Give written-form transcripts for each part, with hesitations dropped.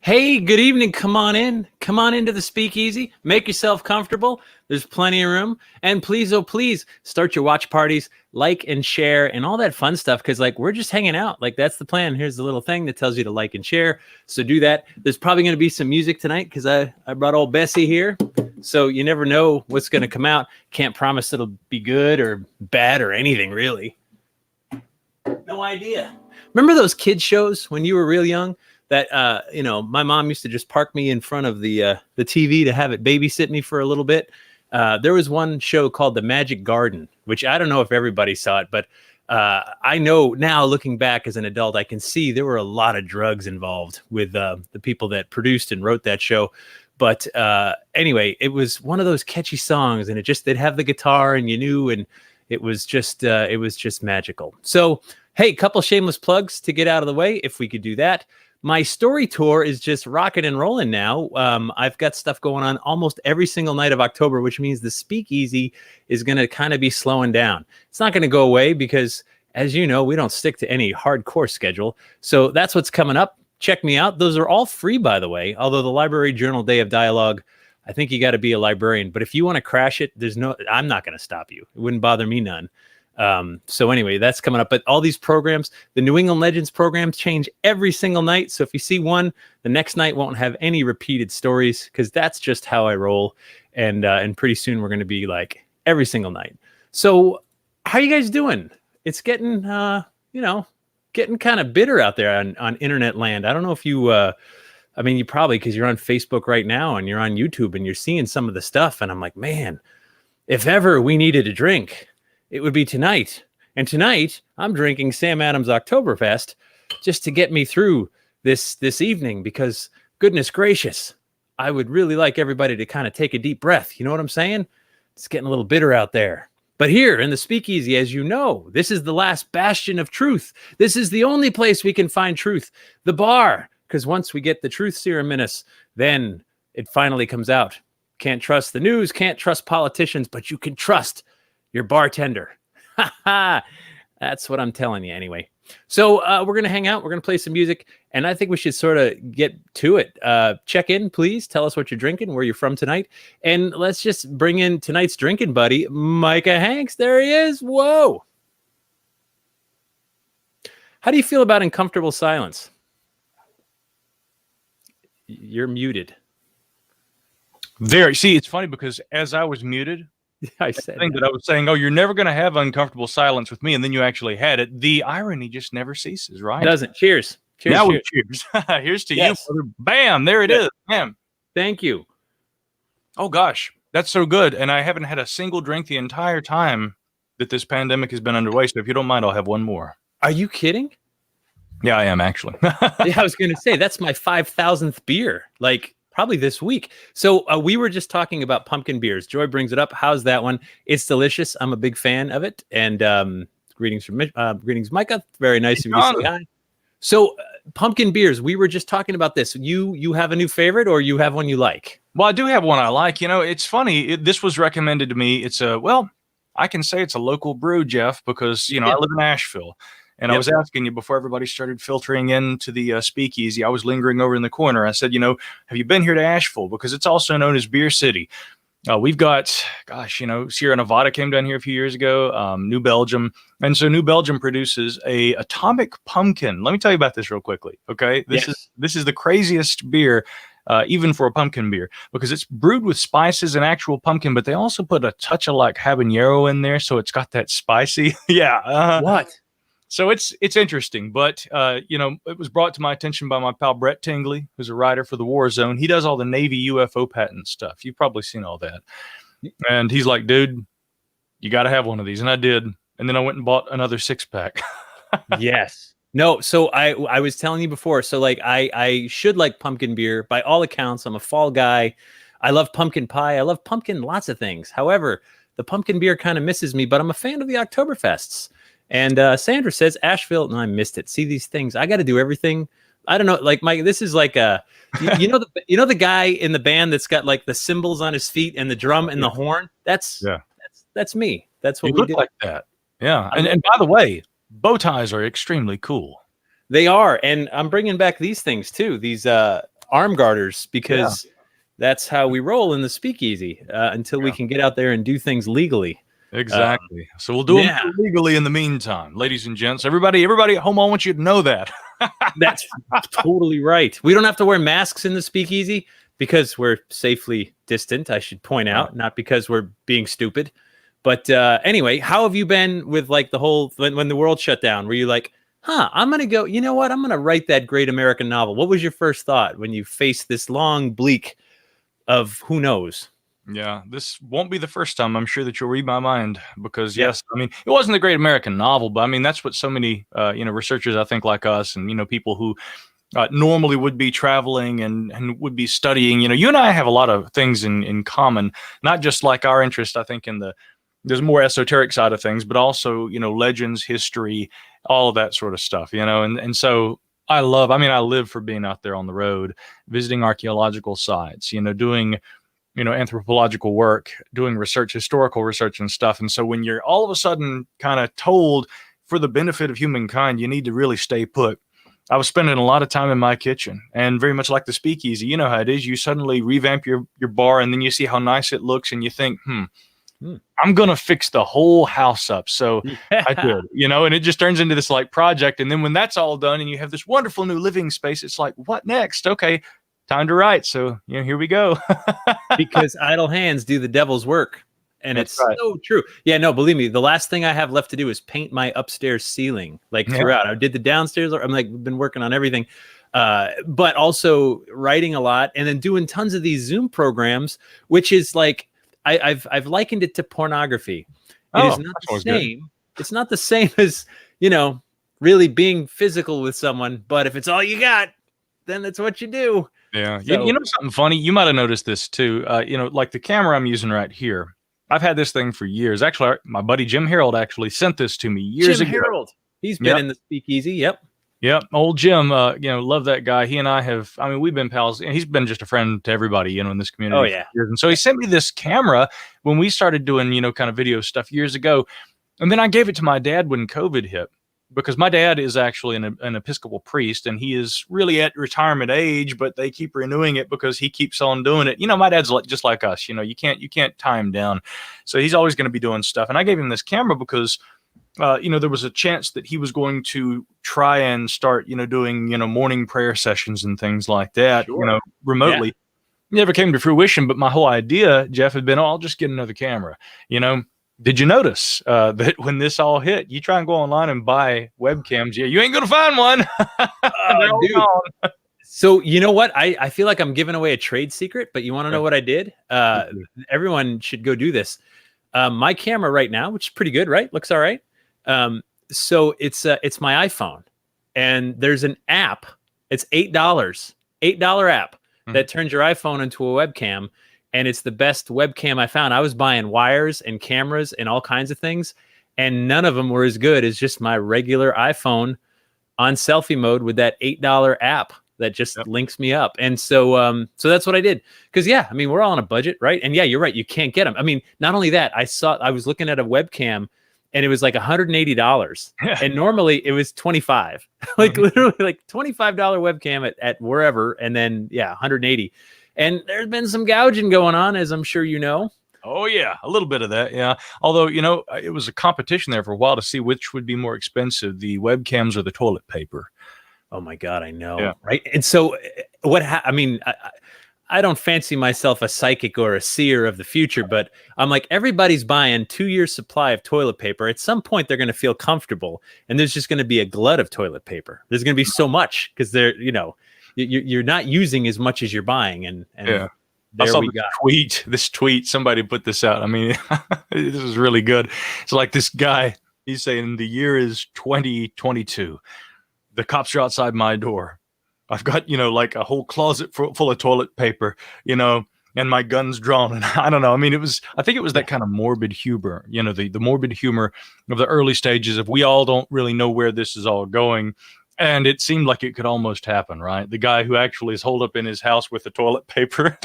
Hey, good evening. Come on in. Come on into the speakeasy. Make yourself comfortable. There's plenty of room. And please, oh, please start your watch parties, like and share and all that fun stuff. Cause like, we're just hanging out. Like that's the plan. Here's the little thing that tells you to like and share. So do that. There's probably going to be some music tonight. Cause I brought old Bessie here. So you never know what's going to come out. Can't promise it'll be good or bad or anything really. No idea. Remember those kid shows when you were real young? That, my mom used to just park me in front of the TV to have it babysit me for a little bit. There was one show called The Magic Garden, which I don't know if everybody saw it, but I know now looking back as an adult, I can see there were a lot of drugs involved with the people that produced and wrote that show. But anyway, it was one of those catchy songs and they'd have the guitar and you knew, and it was just magical. So, hey, couple shameless plugs to get out of the way if we could do that. My story tour is just rocking and rolling now. I've got stuff going on almost every single night of October, which means the speakeasy is going to kind of be slowing down. It's not going to go away because, as you know, we don't stick to any hardcore schedule. So that's what's coming up. Check me out. Those are all free, by the way. Although the Library Journal Day of Dialogue, I think you got to be a librarian. But if you want to crash it, I'm not going to stop you. It wouldn't bother me none. So anyway, that's coming up. But all these programs, the New England Legends programs change every single night. So if you see one, the next night won't have any repeated stories because that's just how I roll. And pretty soon we're going to be like every single night. So how you guys doing? It's getting, getting kind of bitter out there on internet land. I don't know if you, you probably, because you're on Facebook right now and you're on YouTube and you're seeing some of the stuff. And I'm like, man, if ever we needed a drink, it would be tonight. And tonight, I'm drinking Sam Adams Oktoberfest just to get me through this evening because, goodness gracious, I would really like everybody to kind of take a deep breath. You know what I'm saying? It's getting a little bitter out there. But here in the speakeasy, as you know, this is the last bastion of truth. This is the only place we can find truth. The bar. Because once we get the truth serum in us, then it finally comes out. Can't trust the news, can't trust politicians, but you can trust your bartender. That's what I'm telling you anyway. So we're going to hang out. We're going to play some music. And I think we should sort of get to it. Check in, please. Tell us what you're drinking, where you're from tonight. And let's just bring in tonight's drinking buddy, Micah Hanks. There he is. Whoa. How do you feel about uncomfortable silence? You're muted. There. See, it's funny because as I was muted, I said that I was saying, oh, you're never going to have uncomfortable silence with me, and then you actually had it. The irony just never ceases, right? It doesn't. Cheers. Cheers. Now cheers. Cheers. Here's to yes. you. Brother. Bam. There it is. Bam. Thank you. Oh, gosh. That's so good. And I haven't had a single drink the entire time that this pandemic has been underway. So if you don't mind, I'll have one more. Are you kidding? Yeah, I am actually. Yeah, I was going to say, that's my 5,000th beer. Like, probably this week. So we were just talking about pumpkin beers. Joy brings it up. How's that one? It's delicious. I'm a big fan of it. And greetings Micah. Very nice of you to say hi. So pumpkin beers. We were just talking about this. You have a new favorite, or you have one you like? Well, I do have one I like. You know, it's funny. This was recommended to me. It's I can say it's a local brew, Jeff, because I live in Asheville. And I was asking you before everybody started filtering into the speakeasy. I was lingering over in the corner. I said, have you been here to Asheville? Because it's also known as Beer City. We've got, Sierra Nevada came down here a few years ago, New Belgium. And so New Belgium produces a atomic pumpkin. Let me tell you about this real quickly. Okay. This is the craziest beer, even for a pumpkin beer, because it's brewed with spices and actual pumpkin, but they also put a touch of like habanero in there. So it's got that spicy. Yeah. What? So it's interesting, but, it was brought to my attention by my pal Brett Tingley, who's a writer for the War Zone. He does all the Navy UFO patent stuff. You've probably seen all that. And he's like, dude, you got to have one of these. And I did. And then I went and bought another 6-pack. Yes. No. So I was telling you before, so like I should like pumpkin beer by all accounts. I'm a fall guy. I love pumpkin pie. I love pumpkin, lots of things. However, the pumpkin beer kind of misses me, but I'm a fan of the Oktoberfests. And Sandra says, Asheville, no, I missed it. See these things. I got to do everything. I don't know. Like Mike, this is like the guy in the band that's got like the cymbals on his feet and the drum and the horn. That's me. That's what you we look do. Like that. Yeah. And by the way, bow ties are extremely cool. They are. And I'm bringing back these things too. These, arm garters because that's how we roll in the speakeasy until we can get out there and do things legally. Exactly. So we'll do them legally in the meantime, ladies and gents. Everybody at home, I want you to know that. That's totally right. We don't have to wear masks in the speakeasy because we're safely distant, I should point out, not because we're being stupid. But anyway, how have you been with like the whole, when the world shut down? Were you like, I'm going to go, you know what? I'm going to write that great American novel. What was your first thought when you faced this long bleak of who knows? Yeah, this won't be the first time, I'm sure, that you'll read my mind because, yes, I mean, it wasn't a great American novel, but I mean, that's what so many, researchers, I think, like us and, people who normally would be traveling and would be studying, you and I have a lot of things in common, not just like our interest, I think, there's more esoteric side of things, but also, legends, history, all of that sort of stuff, and so I live for being out there on the road, visiting archaeological sites, doing anthropological work, doing research, historical research and stuff. And so when you're all of a sudden kind of told for the benefit of humankind, you need to really stay put. I was spending a lot of time in my kitchen, and very much like the speakeasy, you know how it is. You suddenly revamp your bar and then you see how nice it looks and you think, I'm going to fix the whole house up. So I did, and it just turns into this like project. And then when that's all done and you have this wonderful new living space, it's like, what next? Okay, time to write. So, here we go. Because idle hands do the devil's work. And that's so true. Yeah, no, believe me, the last thing I have left to do is paint my upstairs ceiling throughout. I did the downstairs. I'm like, been working on everything, but also writing a lot and then doing tons of these Zoom programs, which is like, I've likened it to pornography. It is not the same. Good. It's not the same as, really being physical with someone. But if it's all you got, then that's what you do. Yeah. So, something funny? You might have noticed this too. Like the camera I'm using right here. I've had this thing for years. Actually, my buddy Jim Harold actually sent this to me years ago. Jim Harold. He's been in the speakeasy. Yep. Old Jim, love that guy. He and I have, we've been pals, and he's been just a friend to everybody, in this community. Oh, yeah. And so he sent me this camera when we started doing, kind of video stuff years ago. And then I gave it to my dad when COVID hit, because my dad is actually an Episcopal priest, and he is really at retirement age, but they keep renewing it because he keeps on doing it. My dad's just like us, you can't tie him down. So he's always going to be doing stuff. And I gave him this camera because there was a chance that he was going to try and start, doing, morning prayer sessions and things like that, remotely. Yeah. Never came to fruition, but my whole idea, Jeff, had been, I'll just get another camera. Did you notice that when this all hit, you try and go online and buy webcams, you ain't going to find one. Dude. So you know what? I feel like I'm giving away a trade secret, but you want to know what I did? Everyone should go do this. My camera right now, which is pretty good, right? Looks all right. So it's my iPhone, and there's an app. It's $8 app that turns your iPhone into a webcam, and it's the best webcam I found. I was buying wires and cameras and all kinds of things, and none of them were as good as just my regular iPhone on selfie mode with that $8 app that just links me up. And so that's what I did. Because we're all on a budget, right? And you're right, you can't get them. Not only that, I was looking at a webcam, and it was like $180, and normally it was $25, literally like $25 webcam at wherever, and then $180. And there's been some gouging going on, as I'm sure you know. Oh yeah, a little bit of that, yeah. Although it was a competition there for a while to see which would be more expensive, the webcams or the toilet paper. Oh my God, I know, right? And so I don't fancy myself a psychic or a seer of the future, but I'm like, everybody's buying 2 years supply of toilet paper. At some point, they're going to feel comfortable, and there's just going to be a glut of toilet paper. There's going to be so much because you're not using as much as you're buying. And I saw this tweet. Somebody put this out. This is really good. It's like this guy. He's saying the year is 2022. The cops are outside my door. I've got, like a whole closet full of toilet paper, and my gun's drawn. And I don't know. I think it was that kind of morbid humor, the morbid humor of the early stages of we all don't really know where this is all going. And it seemed like it could almost happen, right? The guy who actually is holed up in his house with the toilet paper.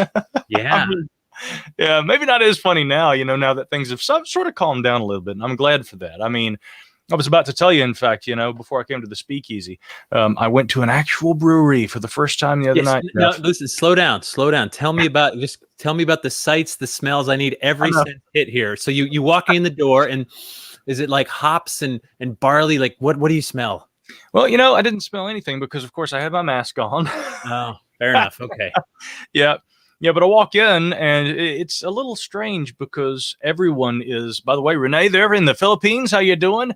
Yeah. Maybe not as funny now, now that things have sort of calmed down a little bit. And I'm glad for that. I was about to tell you, in fact, before I came to the speakeasy, I went to an actual brewery for the first time the other night. No, listen, slow down. Tell me about the sights, the smells. I need every sense hit here. So you walk in the door, and is it like hops and barley? Like what do you smell? Well, I didn't smell anything because, of course, I had my mask on. Oh, fair enough. Okay. Yeah. Yeah, but I walk in, and it's a little strange because everyone is, by the way, Renee, they're in the Philippines. How you doing?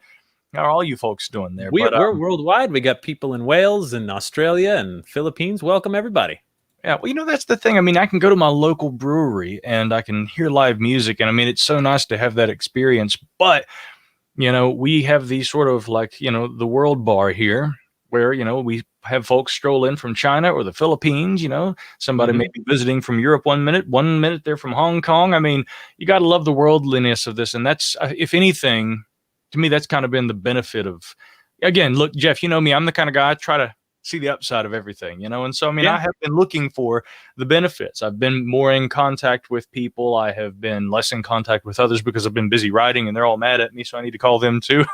How are all you folks doing there? We're worldwide. We got people in Wales and Australia and Philippines. Welcome, everybody. Yeah, well, that's the thing. I mean, I can go to my local brewery and I can hear live music. And I mean, it's so nice to have that experience. But, we have these sort of like, the world bar here where, we have folks stroll in from China or the Philippines, somebody may be visiting from Europe 1 minute they're from Hong Kong. I mean, you got to love the worldliness of this. And that's, if anything, to me, that's kind of been the benefit of, again, look, Jeff, you know me, I'm the kind of guy I try to see the upside of everything, and so, I mean, I have been looking for the benefits. I've been more in contact with people. I have been less in contact with others because I've been busy writing and they're all mad at me. So I need to call them too,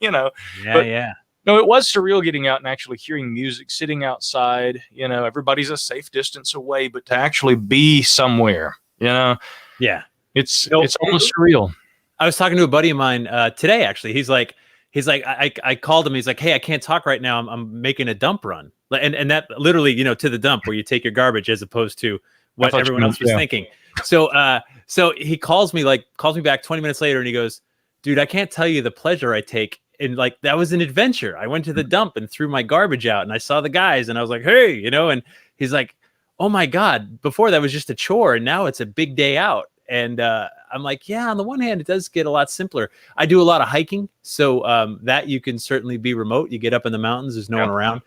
Yeah. But, yeah. No, it was surreal getting out and actually hearing music, sitting outside, everybody's a safe distance away, but to actually be somewhere, Yeah. it's almost surreal. I was talking to a buddy of mine today, actually. He's like, I called him. He's like, hey, I can't talk right now. I'm making a dump run. And that literally, to the dump where you take your garbage as opposed to what everyone else was thinking. So he calls me back 20 minutes later and he goes, dude, I can't tell you the pleasure I take. And like, that was an adventure. I went to the dump and threw my garbage out and I saw the guys and I was like, hey, and he's like, oh my God, before that was just a chore. And now it's a big day out. And I'm like, yeah, on the one hand, it does get a lot simpler. I do a lot of hiking. So that you can certainly be remote. You get up in the mountains, there's no one around.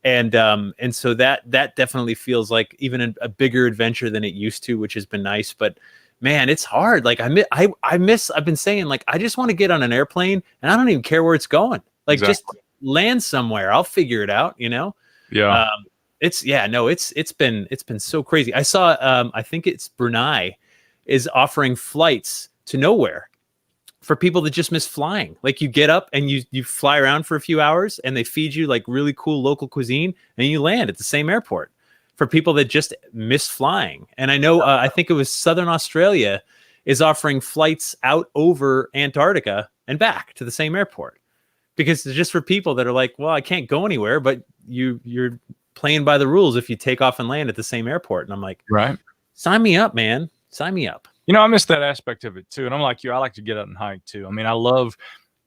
And so that definitely feels like even a bigger adventure than it used to, which has been nice. But man, it's hard. Like I've been saying, like, I just want to get on an airplane and I don't even care where it's going. Like just land somewhere. I'll figure it out, Yeah. It's been so crazy. I saw, I think it's Brunei is offering flights to nowhere for people that just miss flying. Like you get up and you fly around for a few hours and they feed you like really cool local cuisine and you land at the same airport for people that just miss flying. And I know, I think it was Southern Australia is offering flights out over Antarctica and back to the same airport because it's just for people that are like, well, I can't go anywhere, but you're playing by the rules if you take off and land at the same airport. And I'm like, right. Sign me up, man. Sign me up. I miss that aspect of it too. And I'm like you, I like to get out and hike too. I mean, I love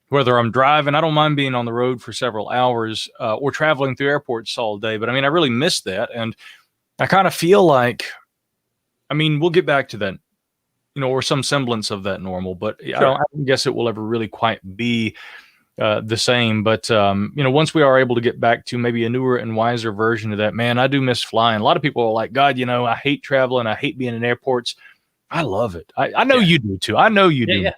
whether I'm driving, I don't mind being on the road for several hours or traveling through airports all day. But I mean, I really miss that. And I kind of feel like, I mean, we'll get back to that, or some semblance of that normal, but sure. I don't guess it will ever really quite be the same. But, once we are able to get back to maybe a newer and wiser version of that, man, I do miss flying. A lot of people are like, God, I hate traveling. I hate being in airports. I love it. I know you do too. I know you do. Yeah.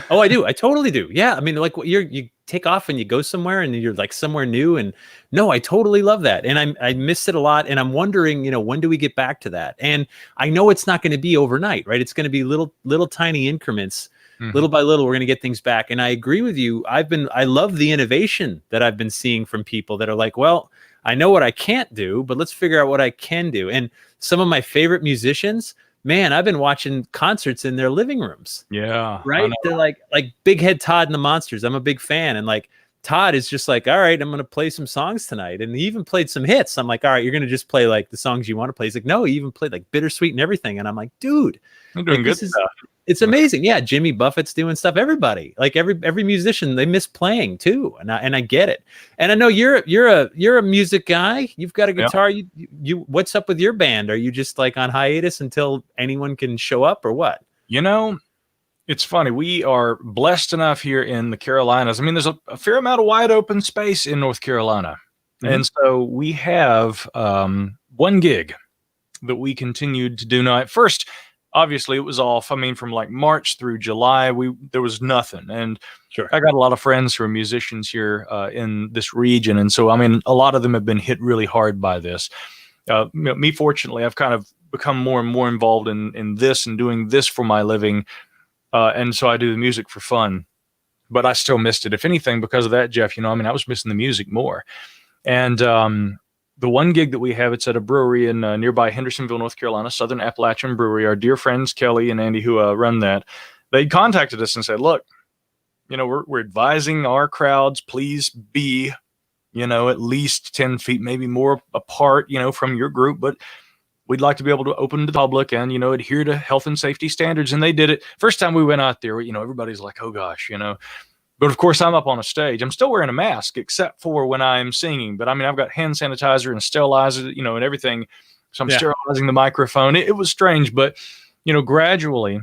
Oh, I do. I totally do. Yeah. I mean, like you take off and you go somewhere and you're like somewhere new. And no, I totally love that. And I miss it a lot. And I'm wondering, when do we get back to that? And I know it's not going to be overnight, right? It's going to be little tiny increments. Mm-hmm. Little by little, we're going to get things back. And I agree with you. I love the innovation that I've been seeing from people that are like, well, I know what I can't do, but let's figure out what I can do. And some of my favorite musicians, man, I've been watching concerts in their living rooms. Yeah. Right. They're like Big Head Todd and the Monsters. I'm a big fan. And like Todd is just like, all right, I'm going to play some songs tonight. And he even played some hits. I'm like, all right, you're going to just play like the songs you want to play. He's like, no, he even played like Bittersweet and everything. And I'm like, dude, you're doing good stuff. It's amazing. Yeah. Jimmy Buffett's doing stuff. Everybody, like every musician, they miss playing too. And I get it. And I know you're a music guy. You've got a guitar. Yeah. You what's up with your band? Are you just like on hiatus until anyone can show up or what? It's funny. We are blessed enough here in the Carolinas. I mean, there's a fair amount of wide open space in North Carolina. Mm-hmm. And so we have one gig that we continued to do. Now, at first, obviously, it was off. I mean, from like March through July, there was nothing. And sure, I got a lot of friends who are musicians here in this region. And so, I mean, a lot of them have been hit really hard by this. Me, fortunately, I've kind of become more and more involved in this and doing this for my living. And so I do the music for fun. but I still missed it. If anything, because of that, Jeff, I was missing the music more. And the one gig that we have, it's at a brewery in nearby Hendersonville, North Carolina, Southern Appalachian Brewery. Our dear friends, Kelly and Andy, who run that, they contacted us and said, look, we're advising our crowds, please be, at least 10 feet, maybe more apart, from your group, but we'd like to be able to open to the public and, adhere to health and safety standards. And they did it. First time we went out there, everybody's like, oh gosh, But of course, I'm up on a stage. I'm still wearing a mask, except for when I'm singing. But I've got hand sanitizer and sterilizer, and everything. So I'm sterilizing the microphone. It was strange, but gradually,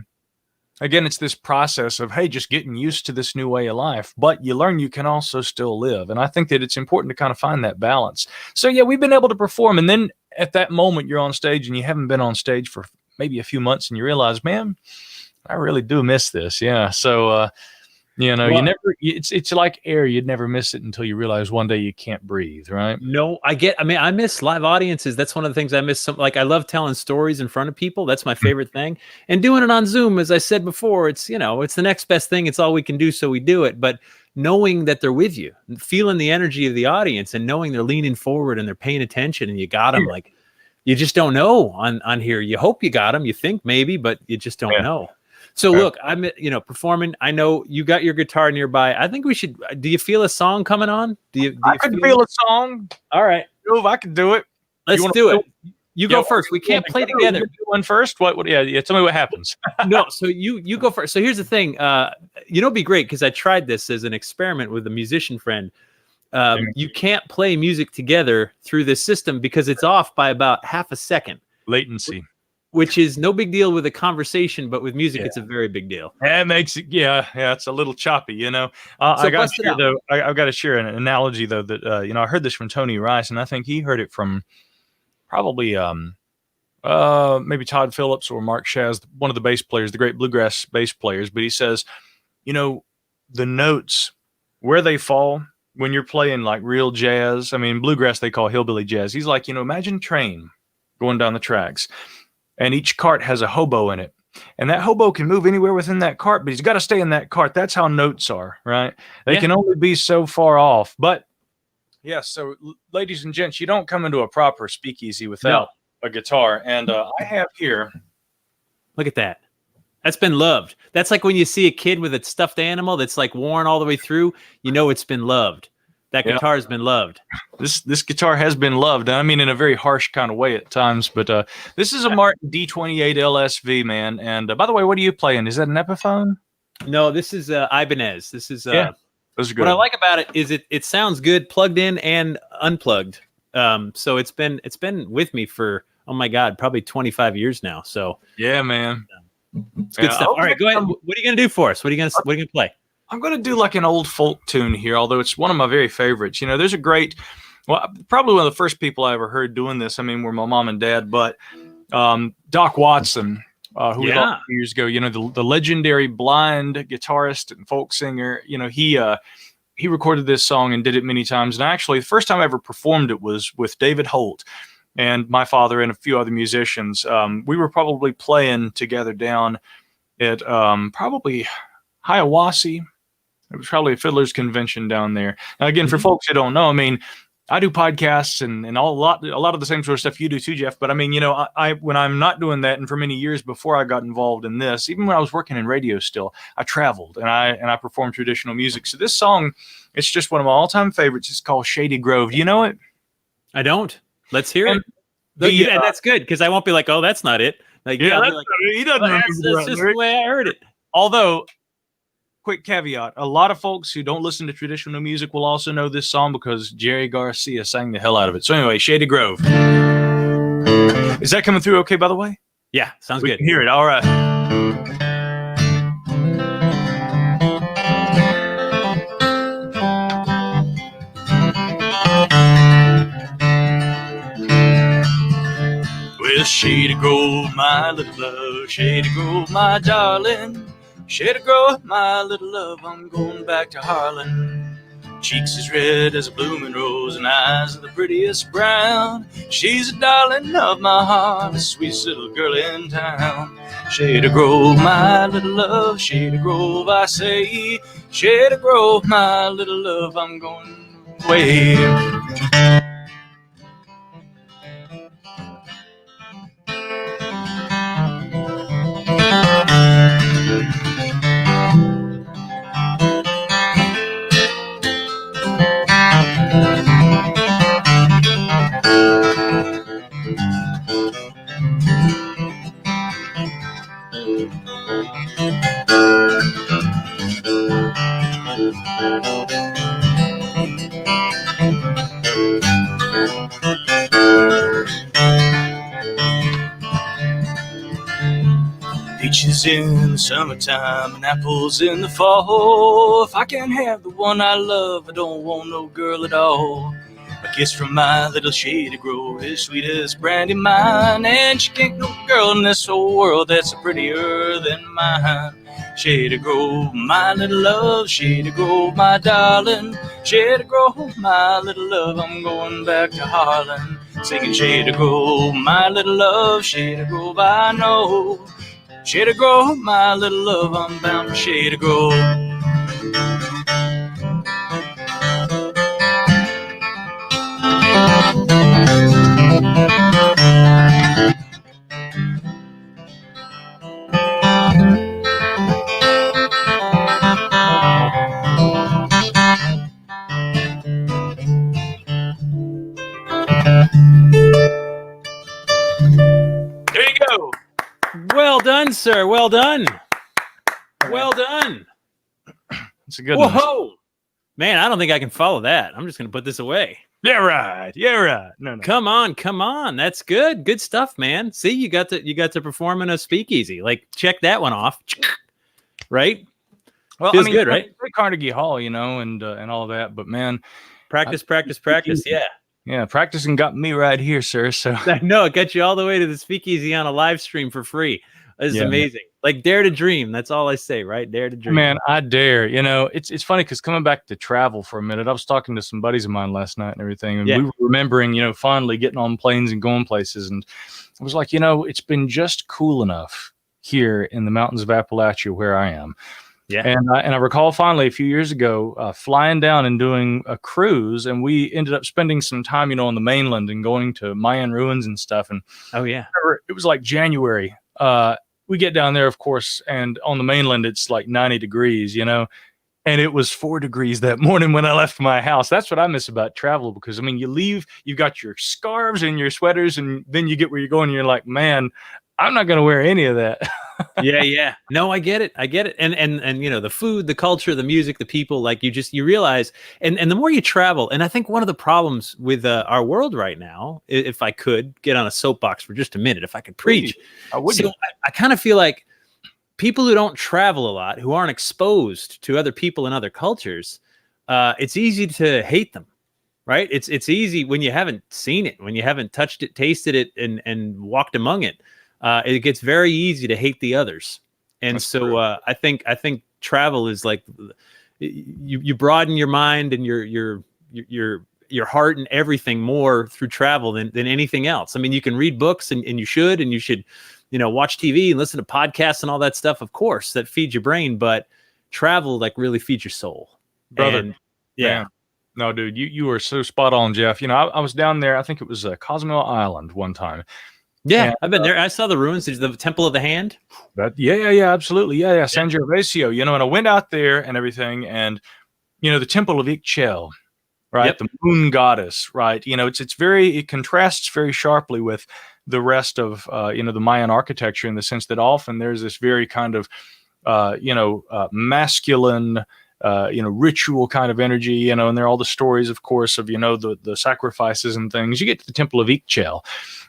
again, it's this process of, hey, just getting used to this new way of life. But you learn you can also still live, and I think that it's important to kind of find that balance. So yeah, we've been able to perform, and then at that moment, you're on stage, and you haven't been on stage for maybe a few months, and you realize, man, I really do miss this. Yeah, so. You never, it's like air. You'd never miss it until you realize one day you can't breathe, right? No, I miss live audiences. That's one of the things I miss. I love telling stories in front of people. That's my favorite thing. And doing it on Zoom, as I said before, it's the next best thing. It's all we can do. So we do it. But knowing that they're with you, feeling the energy of the audience and knowing they're leaning forward and they're paying attention and you got them, like you just don't know on here. You hope you got them. You think maybe, but you just don't know. So look, I'm, performing. I know you got your guitar nearby. I think we should. Do you feel a song coming on? I can feel a song. All right, I can do it. Let's do it. You go first. We can't play together. You do one first. What? Yeah. Tell me what happens. No. So you go first. So here's the thing. It'd be great because I tried this as an experiment with a musician friend. You can't play music together through this system because it's off by about half a second. Latency. Which is no big deal with a conversation, but with music, it's a very big deal. That makes it, it's a little choppy, So I got to share, though. I've got to share an analogy, though, that I heard this from Tony Rice, and I think he heard it from probably maybe Todd Phillips or Mark Shaz, one of the bass players, the great bluegrass bass players. But he says, the notes where they fall when you're playing like real jazz. I mean, bluegrass they call hillbilly jazz. He's like, imagine a train going down the tracks. And each cart has a hobo in it. And that hobo can move anywhere within that cart, but he's got to stay in that cart. That's how notes are, right? They can only be so far off. But, so ladies and gents, you don't come into a proper speakeasy without a guitar. And I have here. Look at that. That's been loved. That's like when you see a kid with a stuffed animal that's like worn all the way through, it's been loved. That guitar has been loved. This guitar has been loved. I mean, in a very harsh kind of way at times. But this is a Martin D28 LSV, man. And by the way, what are you playing? Is that an Epiphone? No, this is Ibanez. This is those are good. What I like about it is it sounds good plugged in and unplugged. So it's been with me for, oh my God, probably 25 years now. So yeah, man. It's good stuff. All right, go ahead. What are you gonna do for us? What are you gonna play? I'm going to do like an old folk tune here, although it's one of my very favorites. There's a great, probably one of the first people I ever heard doing this. I mean, were my mom and dad, but Doc Watson, who we lost a few years ago, the legendary blind guitarist and folk singer, he recorded this song and did it many times. And actually, the first time I ever performed it was with David Holt and my father and a few other musicians. We were probably playing together down at probably Hiatus. It was probably a fiddler's convention down there. Now, again, for folks who don't know, I mean, I do podcasts and a lot of the same sort of stuff you do too, Jeff. But I mean, I when I'm not doing that, and for many years before I got involved in this, even when I was working in radio still, I traveled and I performed traditional music. So this song, it's just one of my all-time favorites. It's called Shady Grove. Do you know it? I don't. Let's hear it. That's good because I won't be like, oh, that's not it. Like, he doesn't. That's just the way I heard it. Although, quick caveat, a lot of folks who don't listen to traditional music will also know this song because Jerry Garcia sang the hell out of it. So anyway, Shady Grove. Is that coming through okay, by the way? Yeah, sounds good. We can hear it. All right. Well, Shady Grove, my little love, Shady Grove, my darling. Shady Grove, my little love, I'm going back to Harlan. cheeks as red as a blooming rose, and eyes of the prettiest brown. She's a darling of my heart, the sweetest little girl in town. Shady Grove, my little love, Shady Grove, I say. Shady Grove, my little love, I'm going away. Peaches in the summertime and apples in the fall. If I can't have the one I love, I don't want no girl at all. A kiss from my little Shady Grove is sweet as brandy mine, and she can't no girl in this whole world that's prettier than mine. Shady Grove, my little love, Shady Grove, my darling. Shady Grove, my little love, I'm going back to Harlan. Singing Shady Grove, my little love, Shady Grove, I know. Shady Grove, my little love, I'm bound for Shady Grove. There you go. Well done, sir. Well done. Well done. It's a good one. Whoa. Man, I don't think I can follow that. I'm just going to put this away. Yeah, right. Yeah, right. No. Come on. That's good. Good stuff, man. See, you got to perform in a speakeasy. Like, check that one off. Right? Well, Feels good, right? Carnegie Hall, and all of that. But man, practice. Yeah. Yeah, practicing got me right here, sir. So I know it got you all the way to the speakeasy on a live stream for free. This is amazing. Like, dare to dream. That's all I say, right? Dare to dream. Man, I dare. It's funny because coming back to travel for a minute, I was talking to some buddies of mine last night and everything, and we were remembering, fondly getting on planes and going places. And I was like, it's been just cool enough here in the mountains of Appalachia where I am. Yeah. And I recall fondly a few years ago flying down and doing a cruise, and we ended up spending some time, on the mainland and going to Mayan ruins and stuff. And it was like January. We get down there, of course, and on the mainland, it's like 90 degrees, and it was 4 degrees that morning when I left my house. That's what I miss about travel, because, you leave, you've got your scarves and your sweaters, and then you get where you're going, and you're like, man, I'm not going to wear any of that. Yeah. No, I get it. And the food, the culture, the music, the people, like you realize, and the more you travel, and I think one of the problems with our world right now, if I could get on a soapbox for just a minute, if I could preach, I kind of feel like people who don't travel a lot, who aren't exposed to other people and other cultures, it's easy to hate them. Right. It's easy when you haven't seen it, when you haven't touched it, tasted it, and walked among it. It gets very easy to hate the others. And I think travel is like you broaden your mind and your heart and everything more through travel than anything else. You can read books and you should watch TV and listen to podcasts and all that stuff. Of course, that feeds your brain, but travel like really feeds your soul, brother. And, yeah. Man. No, dude, you were so spot on, Jeff. I was down there. I think it was Cozumel Island one time. Yeah, I've been there. I saw the ruins. There's the Temple of the Hand. Yeah, absolutely. Yeah. San Gervasio, and I went out there and everything, and, the Temple of Ixchel, right? Yep. The moon goddess, right? It contrasts very sharply with the rest of, the Mayan architecture, in the sense that often there's this very kind of, masculine, ritual kind of energy, and there are all the stories, of course, of, the sacrifices and things. You get to the Temple of Ixchel,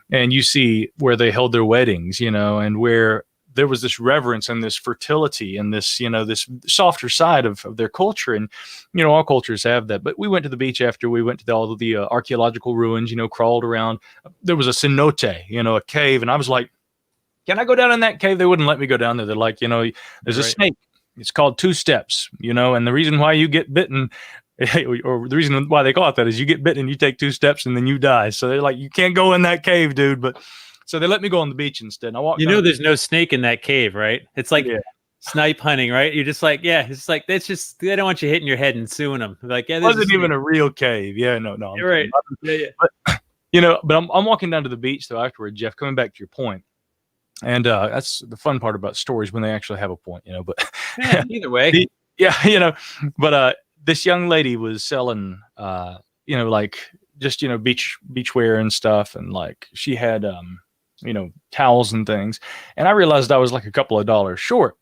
and you see where they held their weddings, and where there was this reverence and this fertility and this, this softer side of their culture. And, all cultures have that. But we went to the beach after we went to all of the archaeological ruins, crawled around. There was a cenote, a cave. And I was like, can I go down in that cave? They wouldn't let me go down there. They're like, there's a snake. It's called 2 steps, and the reason why you get bitten or the reason why they call it that is you get bitten and you take 2 steps and then you die. So they're like, you can't go in that cave, dude. But so they let me go on the beach instead. And I walked. There's no snake in that cave, right? It's like snipe hunting, right? You're just like, it's like that's just they don't want you hitting your head and suing them. Like, it wasn't even a real cave. Yeah, no, you're right. But, but I'm walking down to the beach though afterward, Jeff. Coming back to your point, and that's the fun part about stories when they actually have a point, But either way, But this young lady was selling, like just beachwear and stuff, and like she had towels and things, and I realized I was like a couple of dollars short.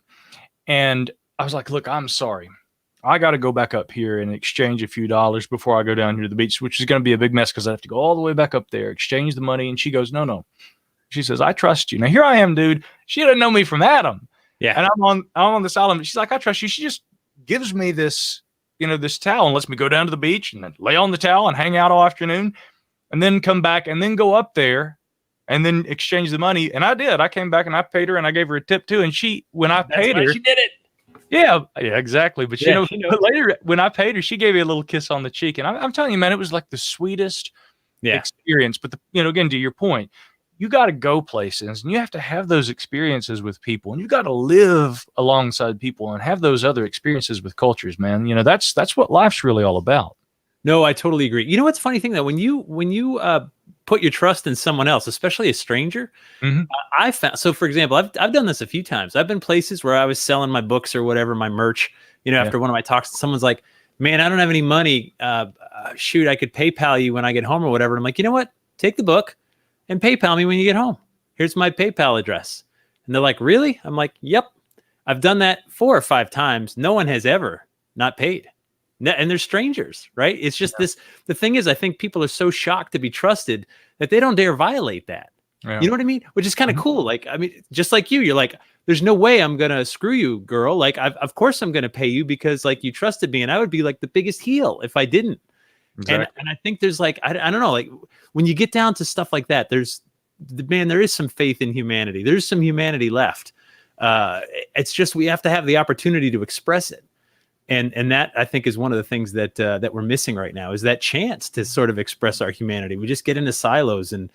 And I was like, look, I'm sorry. I got to go back up here and exchange a few dollars before I go down here to the beach, which is going to be a big mess because I have to go all the way back up there, exchange the money. And she goes, no. She says, I trust you. Now, here I am, dude. She didn't know me from Adam. Yeah. And I'm on this island. She's like, I trust you. She just gives me this, this towel and lets me go down to the beach and then lay on the towel and hang out all afternoon and then come back and then go up there and then exchange the money. And I did. I came back and I paid her and I gave her a tip too. And when I paid her, she did it. Yeah, exactly. But later when I paid her, she gave me a little kiss on the cheek. And I'm telling you, man, it was like the sweetest experience. But again, to your point, you got to go places and you have to have those experiences with people, and you got to live alongside people and have those other experiences with cultures, man. That's what life's really all about. No, I totally agree. What's funny thing though, when you put your trust in someone else, especially a stranger, I found, so for example, I've done this a few times. I've been places where I was selling my books or whatever, my merch, after one of my talks, someone's like, man, I don't have any money. Shoot, I could PayPal you when I get home or whatever. I'm like, you know what? Take the book and PayPal me when you get home. Here's my PayPal address. And they're like, really? I'm like, yep. I've done that 4 or 5 times. No one has ever not paid. And they're strangers, right? It's just the thing is, I think people are so shocked to be trusted that they don't dare violate that. Yeah. You know what I mean? Which is kind of cool. Like, I mean, just like you're like, there's no way I'm going to screw you, girl. Like, of course I'm going to pay you because like you trusted me, and I would be like the biggest heel if I didn't. Exactly. And I think there's like, I don't know, like when you get down to stuff like that, there is some faith in humanity. There's some humanity left. It's just, we have to have the opportunity to express it. And that, I think, is one of the things that we're missing right now, is that chance to sort of express our humanity. We just get into silos and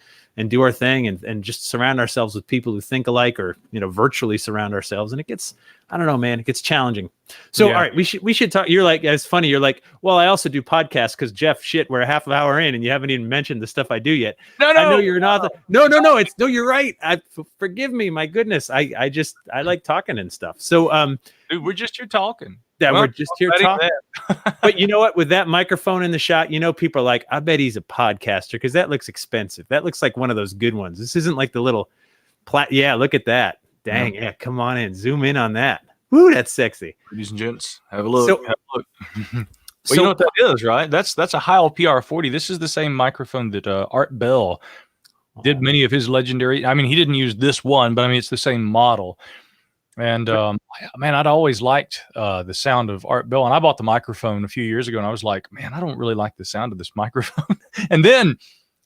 do our thing and just surround ourselves with people who think alike, or virtually surround ourselves, and it gets, I don't know, man, it gets challenging. So all right, we should talk. You're like, it's funny, you're like, well, I also do podcasts because Jeff, we're a half an hour in and you haven't even mentioned the stuff I do yet. No, I know you're not. No, you're right. Forgive me, my goodness. I like talking and stuff. So dude, we're just here talking. Yeah, we're just here talking. But you know what? With that microphone in the shot, people are like, I bet he's a podcaster because that looks expensive. That looks like one of those good ones. This isn't like the little Yeah, look at that. Dang, yeah, come on in. Zoom in on that. Woo, that's sexy. Ladies and gents, have a look. Well, you know what that is, right? That's a Heil PR40. This is the same microphone that Art Bell did many of his legendary. I mean, he didn't use this one, but I mean, it's the same model. And man, I'd always liked the sound of Art Bell, and I bought the microphone a few years ago, and I was like, man, I don't really like the sound of this microphone. And then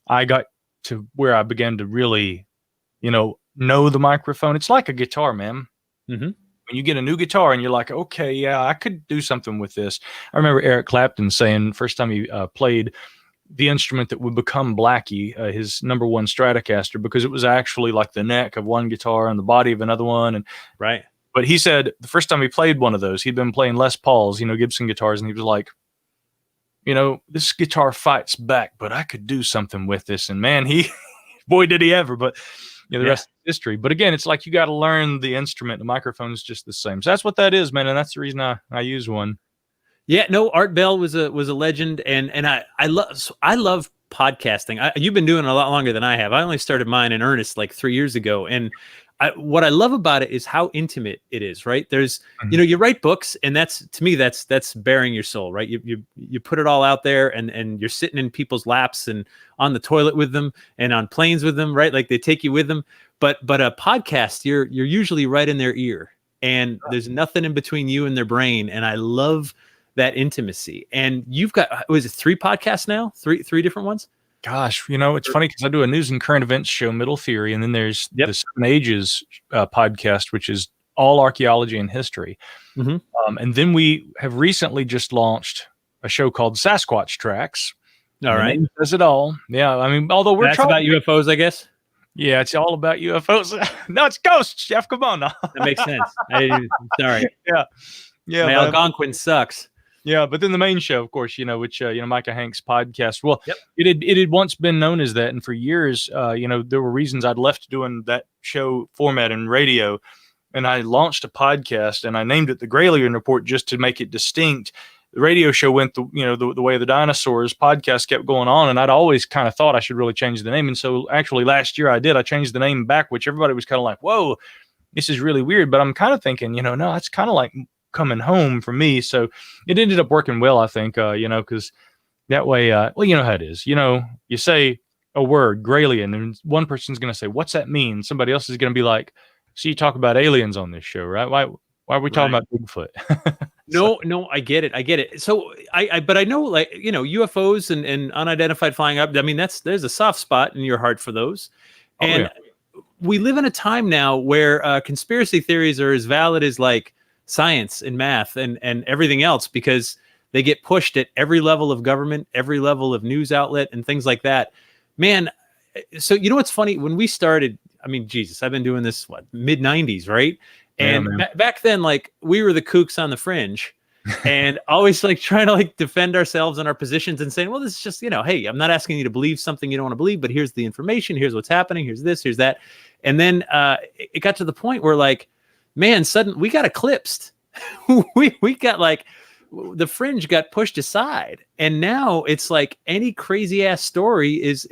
I got to where I began to really, know the microphone. It's like a guitar, man. Mm-hmm. When you get a new guitar and you're like, okay, yeah, I could do something with this. I remember Eric Clapton saying first time he played the instrument that would become Blackie, his number 1 Stratocaster, because it was actually like the neck of one guitar and the body of another one. And right. But he said the first time he played one of those, he'd been playing Les Pauls, Gibson guitars, and he was like, this guitar fights back, but I could do something with this. And man, boy, did he ever. But the rest is history. But again, it's like you got to learn the instrument. The microphone is just the same. So that's what that is, man. And that's the reason I use one. Yeah, no, Art Bell was a legend, and I love podcasting. You've been doing it a lot longer than I have. I only started mine in earnest like 3 years ago, and what I love about it is how intimate it is. Right? There's, you write books, and that's, to me, that's bearing your soul. Right? You put it all out there, and you're sitting in people's laps and on the toilet with them and on planes with them. Right? Like they take you with them. But a podcast, you're usually right in their ear, and there's nothing in between you and their brain. And I love that intimacy. And you've got, was it 3 podcasts now? Three different ones? Gosh, it's funny because I do a news and current events show, Middle Theory, and then there's the 7 Ages podcast, which is all archaeology and history. Mm-hmm. And then we have recently just launched a show called Sasquatch Tracks. All right. Says it all. Yeah. I mean, although we're That's about UFOs, I guess. Yeah, it's all about UFOs. No, it's ghosts, Jeff. Come on now. That makes sense. Sorry. Yeah. My Algonquin sucks. Yeah, but then the main show, of course, which Micah Hanks podcast. Well, it had once been known as that, and for years, there were reasons I'd left doing that show format in radio, and I launched a podcast, and I named it the Gralien Report just to make it distinct. The radio show went the way of the dinosaurs. Podcast kept going on, and I'd always kind of thought I should really change the name, and so actually last year I did. I changed the name back, which everybody was kind of like, "Whoa, this is really weird." But I'm kind of thinking, no, it's kind of like coming home for me. So it ended up working well, I think, because that way, well, you know how it is. You say a word, Gralien, and one person's going to say, "What's that mean?" Somebody else is going to be like, "So you talk about aliens on this show, right? Why are we talking about Bigfoot?" No, I get it. So but I know, like, UFOs and unidentified flying up. I mean, there's a soft spot in your heart for those. And we live in a time now where conspiracy theories are as valid as like science and math and everything else, because they get pushed at every level of government, every level of news outlet and things like that. Man, so what's funny? When we started, I mean, Jesus, I've been doing this, mid-90s, right? And back then, like, we were the kooks on the fringe and always like trying to like defend ourselves and our positions and saying, well, this is just, hey, I'm not asking you to believe something you don't want to believe, but here's the information, here's what's happening, here's this, here's that. And then it got to the point where, like, man, suddenly we got eclipsed. we got like, the fringe got pushed aside, and now it's like any crazy ass story is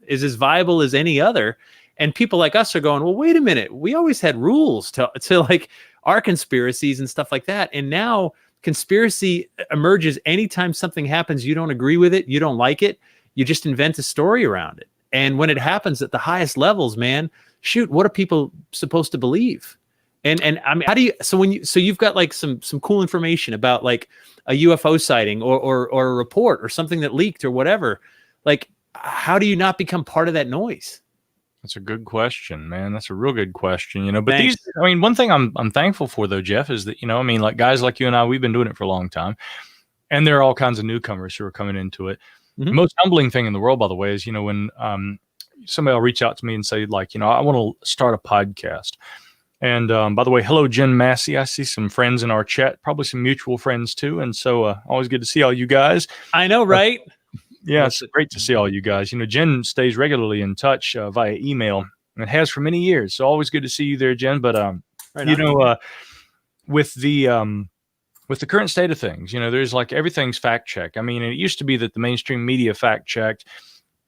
as viable as any other. And people like us are going, well, wait a minute, we always had rules to like our conspiracies and stuff like that. And now conspiracy emerges anytime something happens, you don't agree with it, you don't like it, you just invent a story around it. And when it happens at the highest levels, man, shoot, what are people supposed to believe? And I mean, how do you, so you've got like some cool information about like a UFO sighting or a report or something that leaked or whatever, like, how do you not become part of that noise? That's a good question, man. That's a real good question, But Thanks. One thing I'm thankful for though, Jeff, is that, like guys like you and I, we've been doing it for a long time, and there are all kinds of newcomers who are coming into it. Mm-hmm. The most humbling thing in the world, by the way, is, when somebody will reach out to me and say, like, I want to start a podcast. And by the way, hello, Jen Massey. I see some friends in our chat, probably some mutual friends too. And so always good to see all you guys. I know, right? Yeah, it's great to see all you guys. Jen stays regularly in touch via email, and has for many years. So always good to see you there, Jen. But with the current state of things, there's like everything's fact checked. I mean, it used to be that the mainstream media fact checked,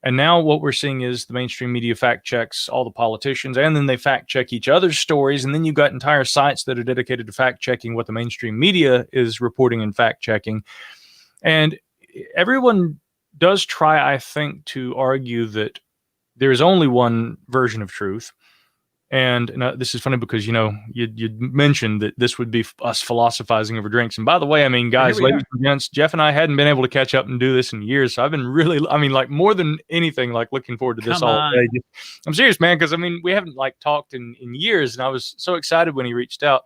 and now what we're seeing is the mainstream media fact checks all the politicians, and then they fact check each other's stories, and then you've got entire sites that are dedicated to fact checking what the mainstream media is reporting and fact checking, and everyone does try, I think, to argue that there is only one version of truth. And this is funny because, you mentioned that this would be us philosophizing over drinks. And by the way, I mean, guys, ladies and gents, Jeff and I hadn't been able to catch up and do this in years. So I've been really, like more than anything, like looking forward to this all day. I'm serious, man, because we haven't like talked in years, and I was so excited when he reached out.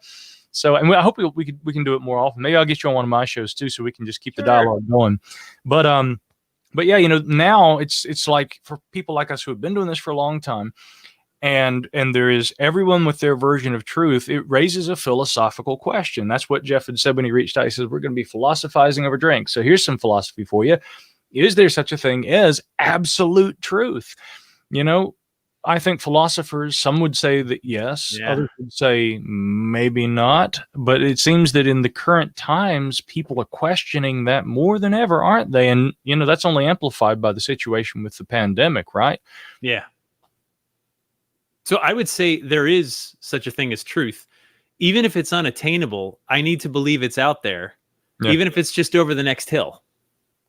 So, and I hope we can do it more often. Maybe I'll get you on one of my shows too, so we can just keep the dialogue going. But yeah, now it's like for people like us who have been doing this for a long time, and there is everyone with their version of truth, it raises a philosophical question. That's what Jeff had said when he reached out. He says, we're going to be philosophizing over drinks. So here's some philosophy for you. Is there such a thing as absolute truth? I think philosophers, some would say that yes, others would say maybe not. But it seems that in the current times, people are questioning that more than ever, aren't they? And, that's only amplified by the situation with the pandemic, right? Yeah. So I would say there is such a thing as truth. Even if it's unattainable, I need to believe it's out there, even if it's just over the next hill,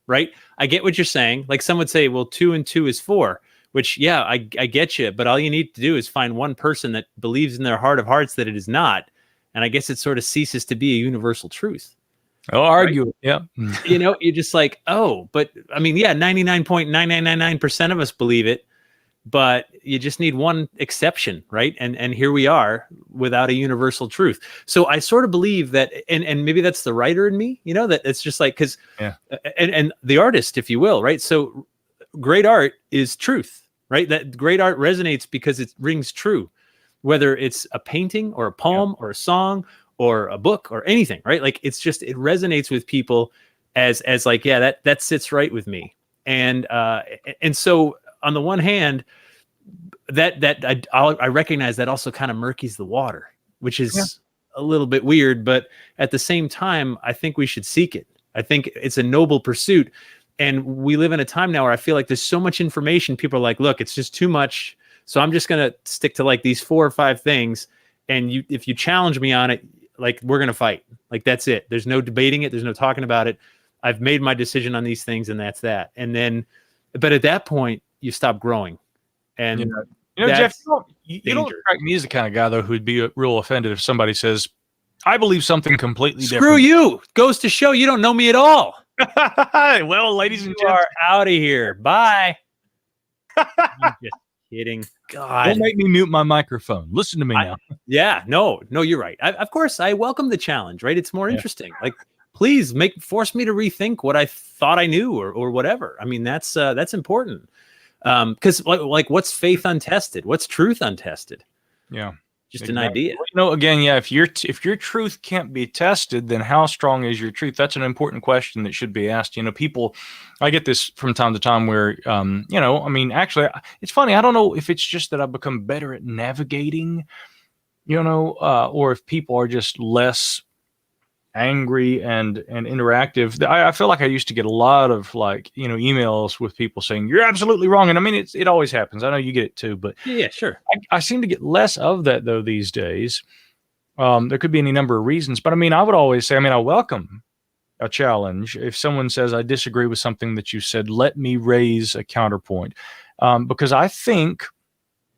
right? I get what you're saying. Like some would say, well, 2 and 2 is 4. Which, I get you, but all you need to do is find one person that believes in their heart of hearts that it is not. And I guess it sort of ceases to be a universal truth. I'll argue it. Yeah. You're just like, oh, but I mean, 99.9999% of us believe it. but you just need one exception, right? And here we are without a universal truth. So I sort of believe that, and maybe that's the writer in me, that it's just like, because and the artist, if you will, right? So great art is truth, right? That great art resonates because it rings true, whether it's a painting or a poem or a song or a book or anything, right? Like it resonates with people as like, yeah, that sits right with me. And so on the one hand, I recognize that also kind of murkies the water, which is a little bit weird, but at the same time, I think we should seek it. I think it's a noble pursuit. And we live in a time now where I feel like there's so much information. People are like, look, it's just too much. So I'm just going to stick to like these 4 or 5 things. And if you challenge me on it, like we're going to fight. Like, that's it. There's no debating it. There's no talking about it. I've made my decision on these things and that's that. And then, but at that point you stop growing. And Jeff, you don't strike me as the kind of guy though, who'd be real offended if somebody says, I believe something completely different. Screw you. Goes to show you don't know me at all. Well, ladies and gentlemen, are out of here. Bye. I'm just kidding. God. Don't make me mute my microphone. Listen to me now. Yeah, no, you're right. Of course, I welcome the challenge, right? It's more interesting. Like, please force me to rethink what I thought I knew or whatever. I mean, that's important. Because like what's faith untested? What's truth untested? Yeah. Just an idea. Again, if your truth can't be tested, then how strong is your truth? That's an important question that should be asked. people, I get this from time to time where, actually, it's funny. I don't know if it's just that I've become better at navigating, or if people are just less angry and interactive. I feel like I used to get a lot of emails with people saying you're absolutely wrong, and I mean it always happens. I know you get it too, but yeah, sure. I seem to get less of that though these days. There could be any number of reasons, but I mean I would always say, I welcome a challenge. If someone says I disagree with something that you said, let me raise a counterpoint, because I think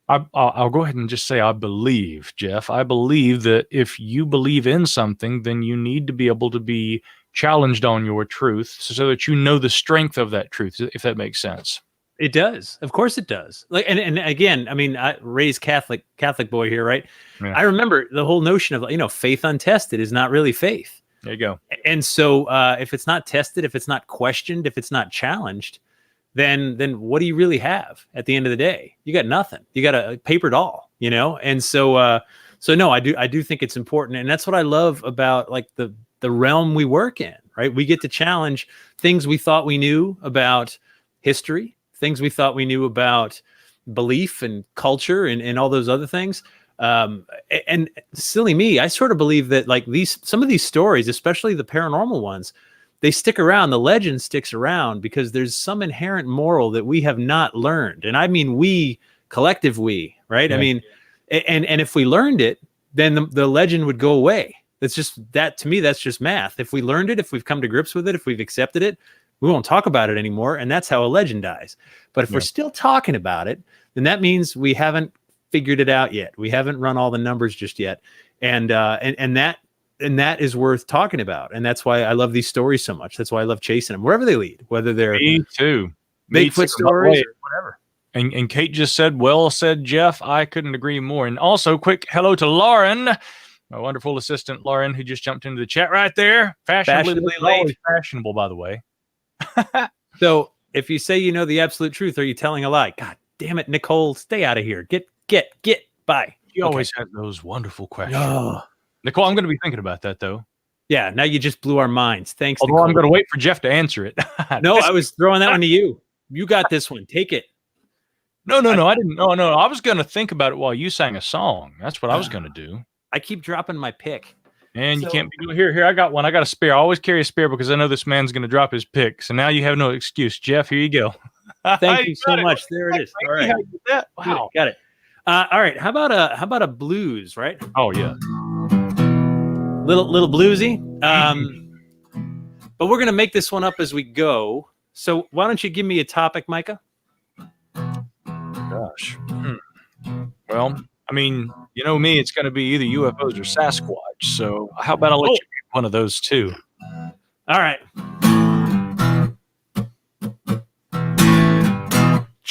I'll go ahead and just say I believe, Jeff. I believe that if you believe in something, then you need to be able to be challenged on your truth so that you know the strength of that truth, if that makes sense. It does. Of course it does. Like, and again, I mean, I raised Catholic boy here, right? Yeah. I remember the whole notion of, faith untested is not really faith. There you go. And so if it's not tested, if it's not questioned, if it's not challenged, then what do you really have at the end of the day? You got nothing. You got a paper doll, And so no, I do think it's important. And that's what I love about like the realm we work in, right? We get to challenge things we thought we knew about history, things we thought we knew about belief and culture and all those other things. And silly me, I sort of believe that like some of these stories, especially the paranormal ones, they stick around. The legend sticks around because there's some inherent moral that we have not learned. And I mean, collective we, right? Yeah. I mean, and if we learned it, then the legend would go away. It's just that, to me, that's just math. If we learned it, if we've come to grips with it, if we've accepted it, we won't talk about it anymore. And that's how a legend dies. But if we're still talking about it, then that means we haven't figured it out yet. We haven't run all the numbers just yet. And that is worth talking about. And that's why I love these stories so much. That's why I love chasing them wherever they lead, whether they're Me too. Bigfoot stories or whatever. And Kate just said, well said, Jeff. I couldn't agree more. And also quick hello to Lauren, my wonderful assistant, Lauren, who just jumped into the chat right there. Fashionably late. Fashionable, by the way. So if you say you know the absolute truth, are you telling a lie? God damn it, Nicole, stay out of here. Get, bye. You always have those wonderful questions. Oh. Nicole, I'm going to be thinking about that, though. Yeah, now you just blew our minds. Thanks, Although Nicole. I'm going to wait for Jeff to answer it. No, I was throwing that one to you. You got this one. Take it. No, I didn't. No, I was going to think about it while you sang a song. That's what I was going to do. I keep dropping my pick. And you can't be doing here. I got one. I got a spare. I always carry a spare because I know this man's going to drop his pick. So now you have no excuse. Jeff, here you go. Thank you so much. There it is. All right. Wow. Got it. All right. How about a blues, right? Oh, yeah. Little bluesy. But we're going to make this one up as we go. So why don't you give me a topic, Micah? Gosh. Well, I mean, you know me, it's going to be either UFOs or Sasquatch. So how about I let you pick one of those two? All right.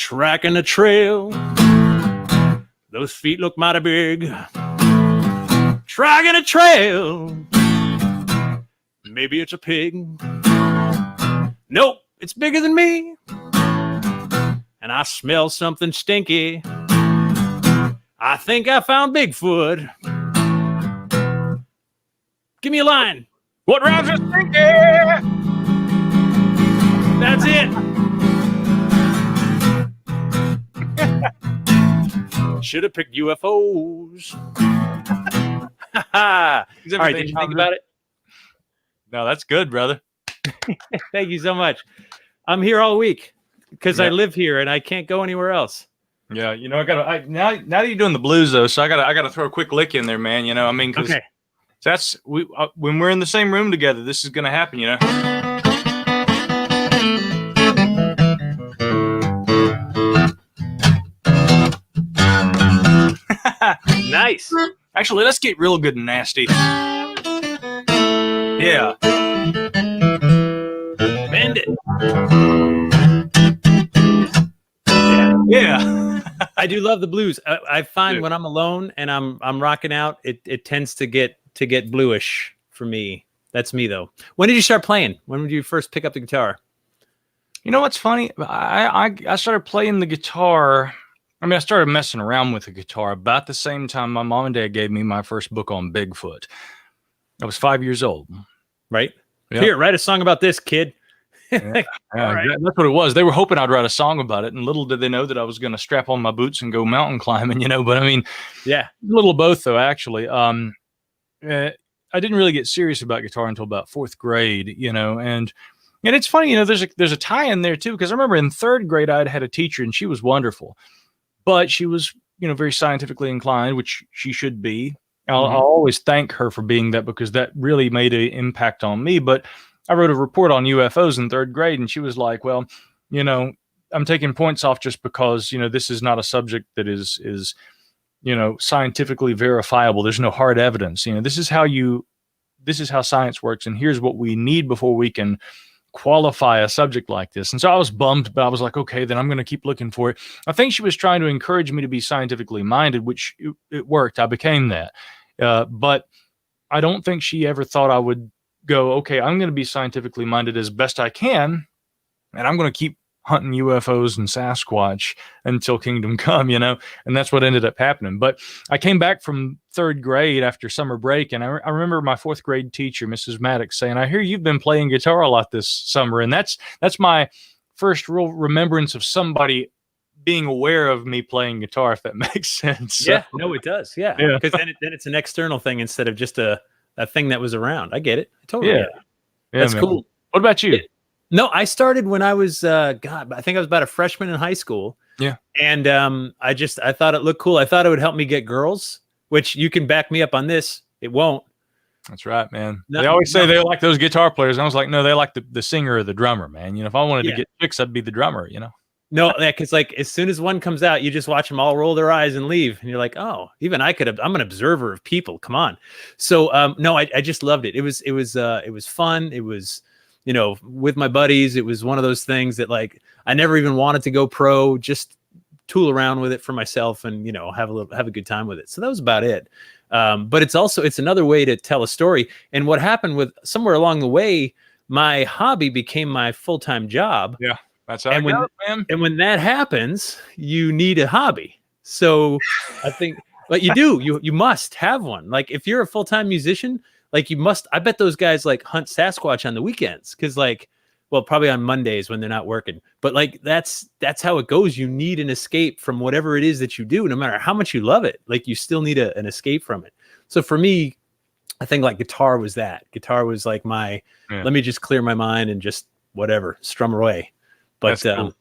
tracking a trail. Those feet look mighty big. Tracking a trail. Maybe it's a pig. Nope, it's bigger than me. And I smell something stinky. I think I found Bigfoot. Give me a line. What rhymes with stinky? That's it. Should have picked UFOs. All right, did you think about it? No, that's good, brother. Thank you so much. I'm here all week because I live here and I can't go anywhere else. Yeah, you know, now that you're doing the blues though, so I gotta throw a quick lick in there, man. You know, I mean, because that's when we're in the same room together, this is gonna happen, you know. Nice. Actually, let's get real good and nasty. Yeah. Bend it. Yeah. I do love the blues. I find when I'm alone and I'm rocking out, it tends to get bluish for me. That's me though. When did you start playing? When did you first pick up the guitar? You know what's funny? I started playing the guitar. I mean, I started messing around with the guitar about the same time my mom and dad gave me my first book on Bigfoot. I was 5 years old. Right? Yep. Here, write a song about this, kid. Yeah. Right. That's what it was. They were hoping I'd write a song about it, and little did they know that I was going to strap on my boots and go mountain climbing, you know. But I mean, a little of both, though, actually. I didn't really get serious about guitar until about fourth grade, you know. And it's funny, you know, there's a tie in there, too, because I remember in third grade, I'd had a teacher, and she was wonderful. But she was, you know, very scientifically inclined, which she should be. I'll always thank her for being that, because that really made an impact on me. But I wrote a report on UFOs in third grade, and she was like, well, you know, I'm taking points off just because, you know, this is not a subject that is, you know, scientifically verifiable. There's no hard evidence. You know, this is how science works. And here's what we need before we can qualify a subject like this. And so I was bummed, but I was like, okay, then I'm going to keep looking for it. I think she was trying to encourage me to be scientifically minded, which it worked. I became that. But I don't think she ever thought I would go, okay, I'm going to be scientifically minded as best I can, and I'm going to keep hunting UFOs and Sasquatch until kingdom come, you know. And that's what ended up happening. But I came back from third grade after summer break, and I remember my fourth grade teacher, Mrs. Maddox, saying, I hear you've been playing guitar a lot this summer. And that's my first real remembrance of somebody being aware of me playing guitar, if that makes sense. Yeah, no, it does. Yeah, because then it's an external thing instead of just a thing that was around. I get it. I totally get it. That's cool. What about you? No, I started when I was, I think I was about a freshman in high school. Yeah. And I thought it looked cool. I thought it would help me get girls, which you can back me up on this. It won't. That's right, man. They always say they like those guitar players. And I was like, no, they like the singer or the drummer, man. You know, if I wanted to get chicks, I'd be the drummer, you know? No, because like as soon as one comes out, you just watch them all roll their eyes and leave. And you're like, oh, even I'm an observer of people. Come on. So no, I just loved it. It was fun. It was, you know, with my buddies. It was one of those things that like I never even wanted to go pro, just tool around with it for myself and, you know, have a good time with it. So that was about it. But it's another way to tell a story. And what happened with somewhere along the way, my hobby became my full-time job. Yeah. That's how it goes, man. And when that happens, you need a hobby. So I think, but you must have one. Like if you're a full-time musician, like you must, I bet those guys like hunt Sasquatch on the weekends. Cause like, well, probably on Mondays when they're not working, but like, that's how it goes. You need an escape from whatever it is that you do, no matter how much you love it. Like you still need an escape from it. So for me, I think like guitar was like my, let me just clear my mind and just whatever, strum away. But cool.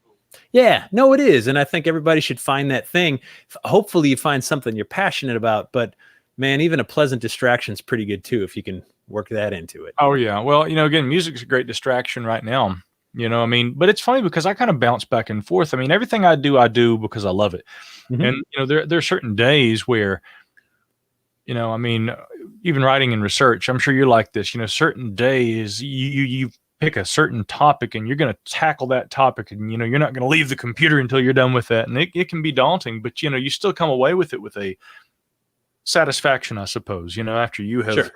Yeah, no, it is. And I think everybody should find that thing. Hopefully you find something you're passionate about, but man, even a pleasant distraction is pretty good too, if you can work that into it. Oh yeah. Well, you know, again, music's a great distraction right now, you know, I mean, but it's funny because I kind of bounce back and forth. I mean, everything I do because I love it. Mm-hmm. And, you know, there are certain days where, you know, I mean, even writing and research, I'm sure you're like this, you know, certain days you pick a certain topic and you're going to tackle that topic, and you're not going to leave the computer until you're done with that. And it can be daunting, but you still come away with it with a satisfaction, I suppose, after you have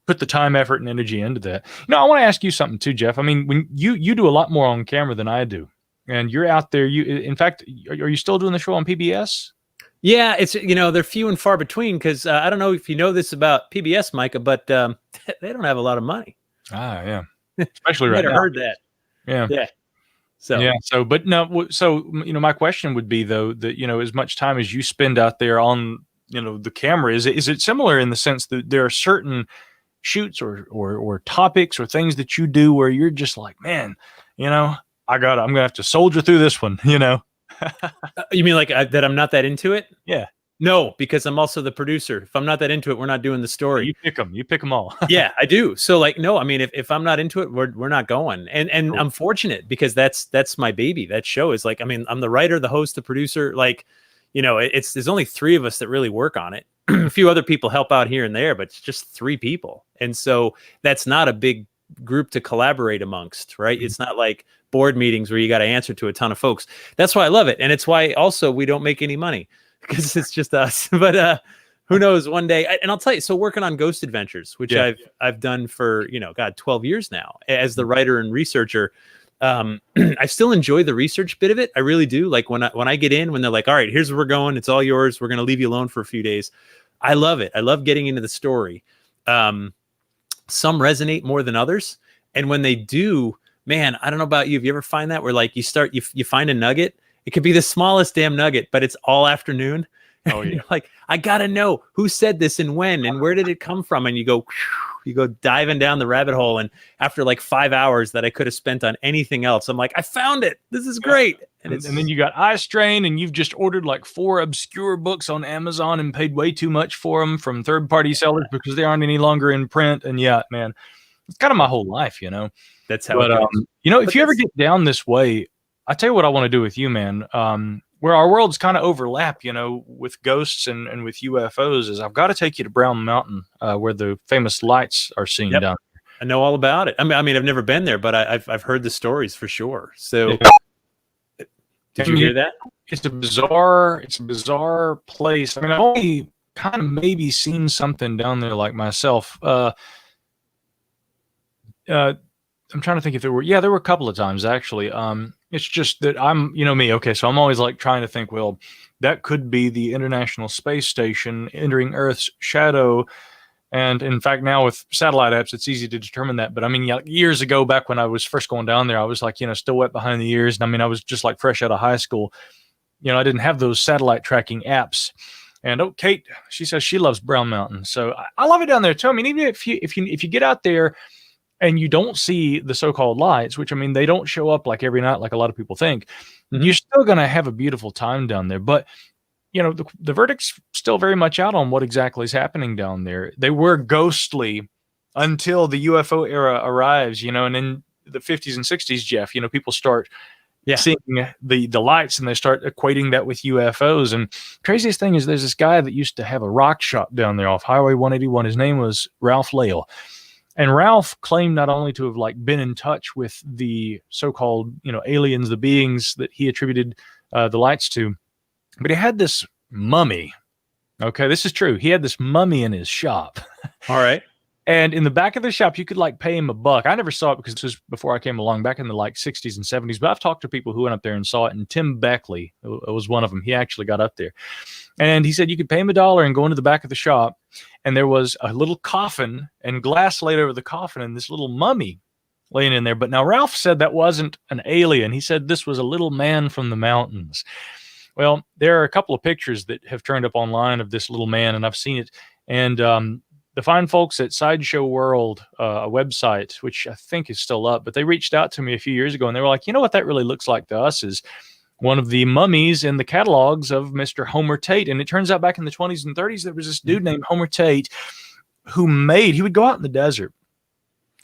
put the time, effort, and energy into that. I want to ask you something too, Jeff. I mean, when you do a lot more on camera than I do, and you're out there, in fact, are you still doing the show on PBS? Yeah, it's they're few and far between, because I don't know if you know this about PBS, Micah, but they don't have a lot of money. Ah, yeah, especially right now. I heard that. Yeah. So, but no. So, my question would be though that as much time as you spend out there on the camera, is it similar in the sense that there are certain shoots or topics or things that you do where you're just like, man, I'm gonna have to soldier through this one, You mean like that I'm not that into it? Yeah. No, because I'm also the producer. If I'm not that into it, we're not doing the story. You pick them all. Yeah, I do. So like, no, I mean, if I'm not into it, we're not going. And cool. I'm fortunate because that's my baby. That show is like, I mean, I'm the writer, the host, the producer. Like, there's only 3 of us that really work on it. A few other people help out here and there, but it's just 3 people. And so that's not a big group to collaborate amongst, right? Mm-hmm. It's not like board meetings where you got to answer to a ton of folks. That's why I love it. And it's why also we don't make any money, because it's just us. But who knows, one day. And I'll tell you, so working on Ghost Adventures, which I've done for, 12 years now as the writer and researcher. I still enjoy the research bit of it. I really do. Like when I get in, when they're like, all right, here's where we're going. It's all yours. We're going to leave you alone for a few days. I love it. I love getting into the story. Some resonate more than others. And when they do, man, I don't know about you. If you ever find that where like you find a nugget, it could be the smallest damn nugget, but it's all afternoon. Oh, yeah. You're like, I got to know who said this and when, and where did it come from? And you go diving down the rabbit hole. And after like 5 hours that I could have spent on anything else, I'm like, I found it. This is great. And then you got eye strain, and you've just ordered like 4 obscure books on Amazon and paid way too much for them from third-party sellers because they aren't any longer in print. And yeah, man, it's kind of my whole life, That's how it goes. If you ever get down this way, I tell you what I want to do with you, man. Where our worlds kind of overlap, with ghosts and with UFOs, is I've got to take you to Brown Mountain, where the famous lights are seen down there. I know all about it. I mean, I've never been there, but I've heard the stories for sure. So, did you hear that? It's a bizarre place. I mean, I've only kind of maybe seen something down there like myself. I'm trying to think if there were a couple of times actually. It's just that I'm, me. Okay. So I'm always like trying to think, well, that could be the International Space Station entering Earth's shadow. And in fact, now with satellite apps, it's easy to determine that. But I mean, years ago, back when I was first going down there, I was like, still wet behind the ears. And I mean, I was just like fresh out of high school. I didn't have those satellite tracking apps. And Kate, she says she loves Brown Mountain. So I love it down there too. I mean, even if you get out there and you don't see the so-called lights, which I mean, they don't show up like every night like a lot of people think, you're still going to have a beautiful time down there. But, the verdict's still very much out on what exactly is happening down there. They were ghostly until the UFO era arrives, and in the 50s and 60s, Jeff, people start seeing the lights and they start equating that with UFOs. And craziest thing is there's this guy that used to have a rock shop down there off Highway 181. His name was Ralph Lale. And Ralph claimed not only to have like been in touch with the so-called, aliens, the beings that he attributed the lights to, but he had this mummy. Okay, this is true. He had this mummy in his shop. All right. And in the back of the shop, you could like pay him $1. I never saw it because this was before I came along, back in the like 60s and 70s. But I've talked to people who went up there and saw it. And Tim Beckley was one of them. He actually got up there. And he said you could pay him $1 and go into the back of the shop. And there was a little coffin and glass laid over the coffin and this little mummy laying in there. But now Ralph said that wasn't an alien. He said this was a little man from the mountains. Well, there are a couple of pictures that have turned up online of this little man, and I've seen it. And the fine folks at Sideshow World, a website, which I think is still up, but they reached out to me a few years ago, and they were like, what that really looks like to us is one of the mummies in the catalogs of Mr. Homer Tate. And it turns out back in the 20s and 30s, there was this dude named Homer Tate who he would go out in the desert,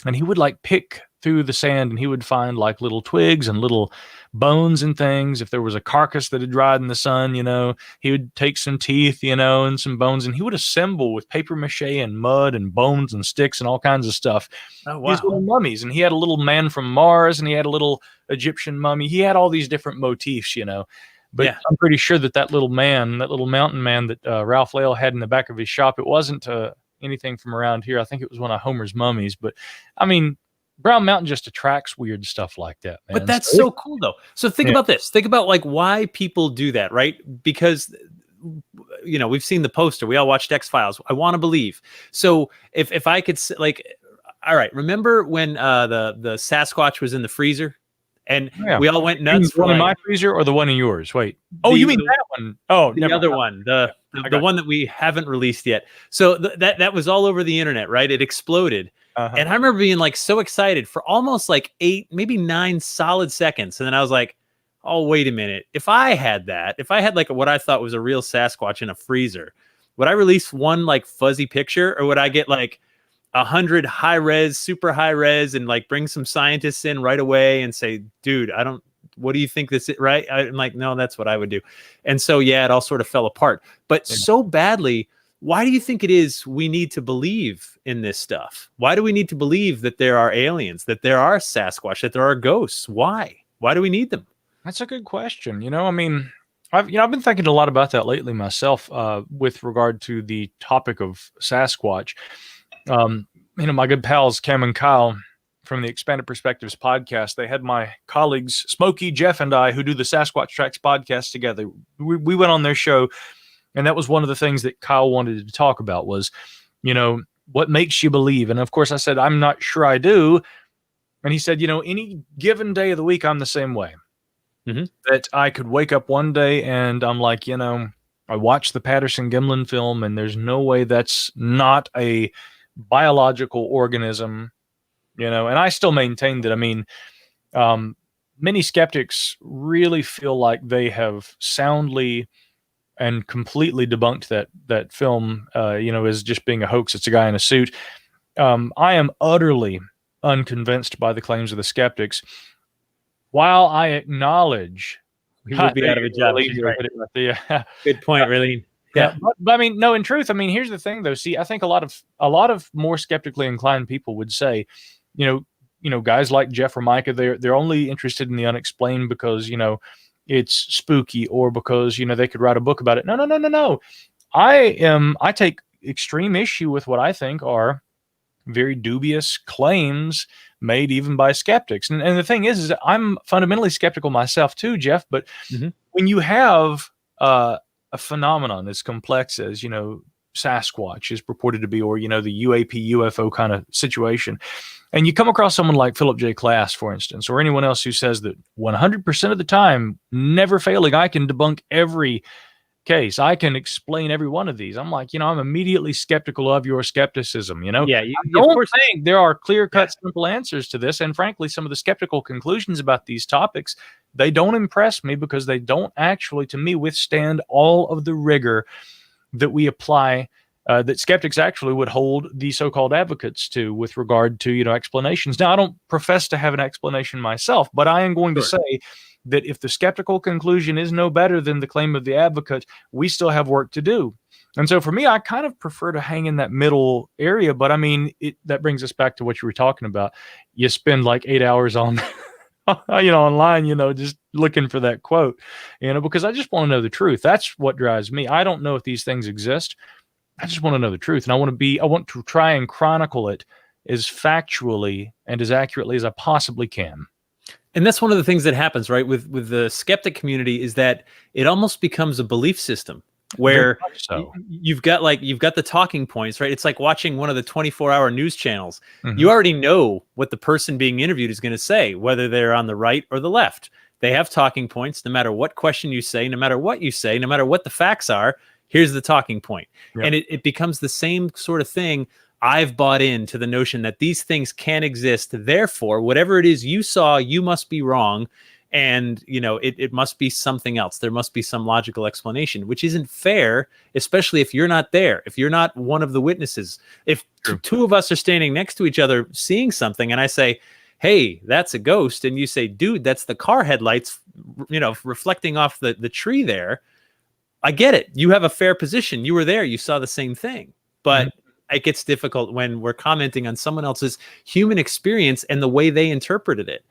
and he would like pick through the sand and he would find like little twigs and little bones and things. If there was a carcass that had dried in the sun, he would take some teeth, and some bones, and he would assemble with paper mache and mud and bones and sticks and all kinds of stuff. Oh, wow. These little mummies. And he had a little man from Mars and he had a little Egyptian mummy. He had all these different motifs, But yeah. I'm pretty sure that little mountain man that Ralph Lale had in the back of his shop, it wasn't anything from around here. I think it was one of Homer's mummies. But I mean, Brown Mountain just attracts weird stuff like that, man. But that's so cool, though. So think about this. Think about like why people do that, right? Because we've seen the poster. We all watched X-Files. I want to believe. So if I could all right, remember when the Sasquatch was in the freezer? And we all went nuts. The one in my freezer or the one in yours? Wait. Oh, you mean that one? Oh, the other one, the one that we haven't released yet. So that was all over the internet, right? It exploded. Uh-huh. And I remember being like so excited for almost like 8, maybe 9 solid seconds. And then I was like, oh, wait a minute. If I had like what I thought was a real Sasquatch in a freezer, would I release one like fuzzy picture, or would I get like 100 super high res and like bring some scientists in right away and say, dude, what do you think this is? Right. I'm like, no, that's what I would do. And so, it all sort of fell apart, but so badly. Why do you think it is we need to believe in this stuff? Why do we need to believe that there are aliens, that there are Sasquatch, that there are ghosts? Why do we need them? That's a good question. I mean, I've been thinking a lot about that lately myself, with regard to the topic of Sasquatch. My good pals, Cam and Kyle from the Expanded Perspectives podcast, they had my colleagues, Smokey, Jeff, and I, who do the Sasquatch Tracks podcast together. We went on their show, and that was one of the things that Kyle wanted to talk about was, what makes you believe? And of course I said, I'm not sure I do. And he said, any given day of the week, I'm the same way. Mm-hmm. That I could wake up one day and I'm like, I watched the Patterson-Gimlin film and there's no way that's not a biological organism, and I still maintain that. Many skeptics really feel like they have soundly and completely debunked that film, as just being a hoax. It's a guy in a suit. I am utterly unconvinced by the claims of the skeptics. While I acknowledge he would be out of a job. Right. Good point, really. Yeah, but I mean, no. In truth, here's the thing, though. See, I think a lot of more skeptically inclined people would say, guys like Jeff or Micah, they're only interested in the unexplained because it's spooky or because they could write a book about it. No. I take extreme issue with what I think are very dubious claims made even by skeptics. And the thing is that I'm fundamentally skeptical myself too, Jeff. But when you have a phenomenon as complex as, Sasquatch is purported to be, or, the UAP, UFO kind of situation, and you come across someone like Philip J. Klass, for instance, or anyone else who says that 100% of the time, never failing, I can debunk every case. I can explain every one of these. I'm like, I'm immediately skeptical of your skepticism, Yeah, I don't think there are clear-cut, simple answers to this. And frankly, some of the skeptical conclusions about these topics, they don't impress me because they don't actually, to me, withstand all of the rigor that we apply, that skeptics actually would hold the so-called advocates to with regard to, explanations. Now, I don't profess to have an explanation myself, but I am going to say that if the skeptical conclusion is no better than the claim of the advocate, we still have work to do. And so for me, I kind of prefer to hang in that middle area. But that brings us back to what you were talking about. You spend like 8 hours on, online, just looking for that quote, because I just want to know the truth. That's what drives me. I don't know if these things exist. I just want to know the truth. And I want to try and chronicle it as factually and as accurately as I possibly can. And that's one of the things that happens, right, with the skeptic community, is that it almost becomes a belief system where you've got the talking points, right? It's like watching one of the 24-hour news channels. Mm-hmm. You already know what the person being interviewed is going to say, whether they're on the right or the left. They have talking points no matter what question you say, no matter what you say, no matter what the facts are. Here's the talking point. Yep. And it becomes the same sort of thing. I've bought into the notion that these things can exist. Therefore, whatever it is you saw, you must be wrong. And, it must be something else. There must be some logical explanation, which isn't fair, especially if you're not there, if you're not one of the witnesses. If two of us are standing next to each other seeing something and I say, hey, that's a ghost, and you say, dude, that's the car headlights, reflecting off the tree there, I get it. You have a fair position. You were there. You saw the same thing. But it gets difficult when we're commenting on someone else's human experience and the way they interpreted it.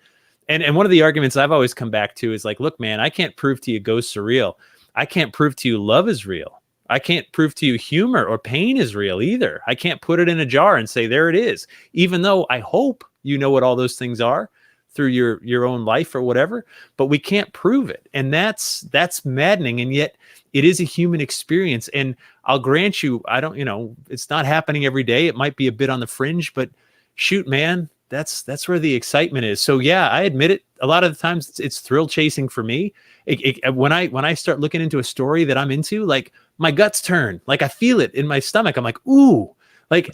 And one of the arguments I've always come back to is like, look, man, I can't prove to you ghosts are real. I can't prove to you love is real. I can't prove to you humor or pain is real either. I can't put it in a jar and say, there it is. Even though I hope you know what all those things are through your own life or whatever, but we can't prove it. And that's maddening. And yet it is a human experience. And I'll grant you, it's not happening every day. It might be a bit on the fringe, but shoot, man, that's where the excitement is. So yeah, I admit it. A lot of the times it's thrill chasing for me. When I start looking into a story that I'm into, like my guts turn, like I feel it in my stomach. I'm like, ooh, like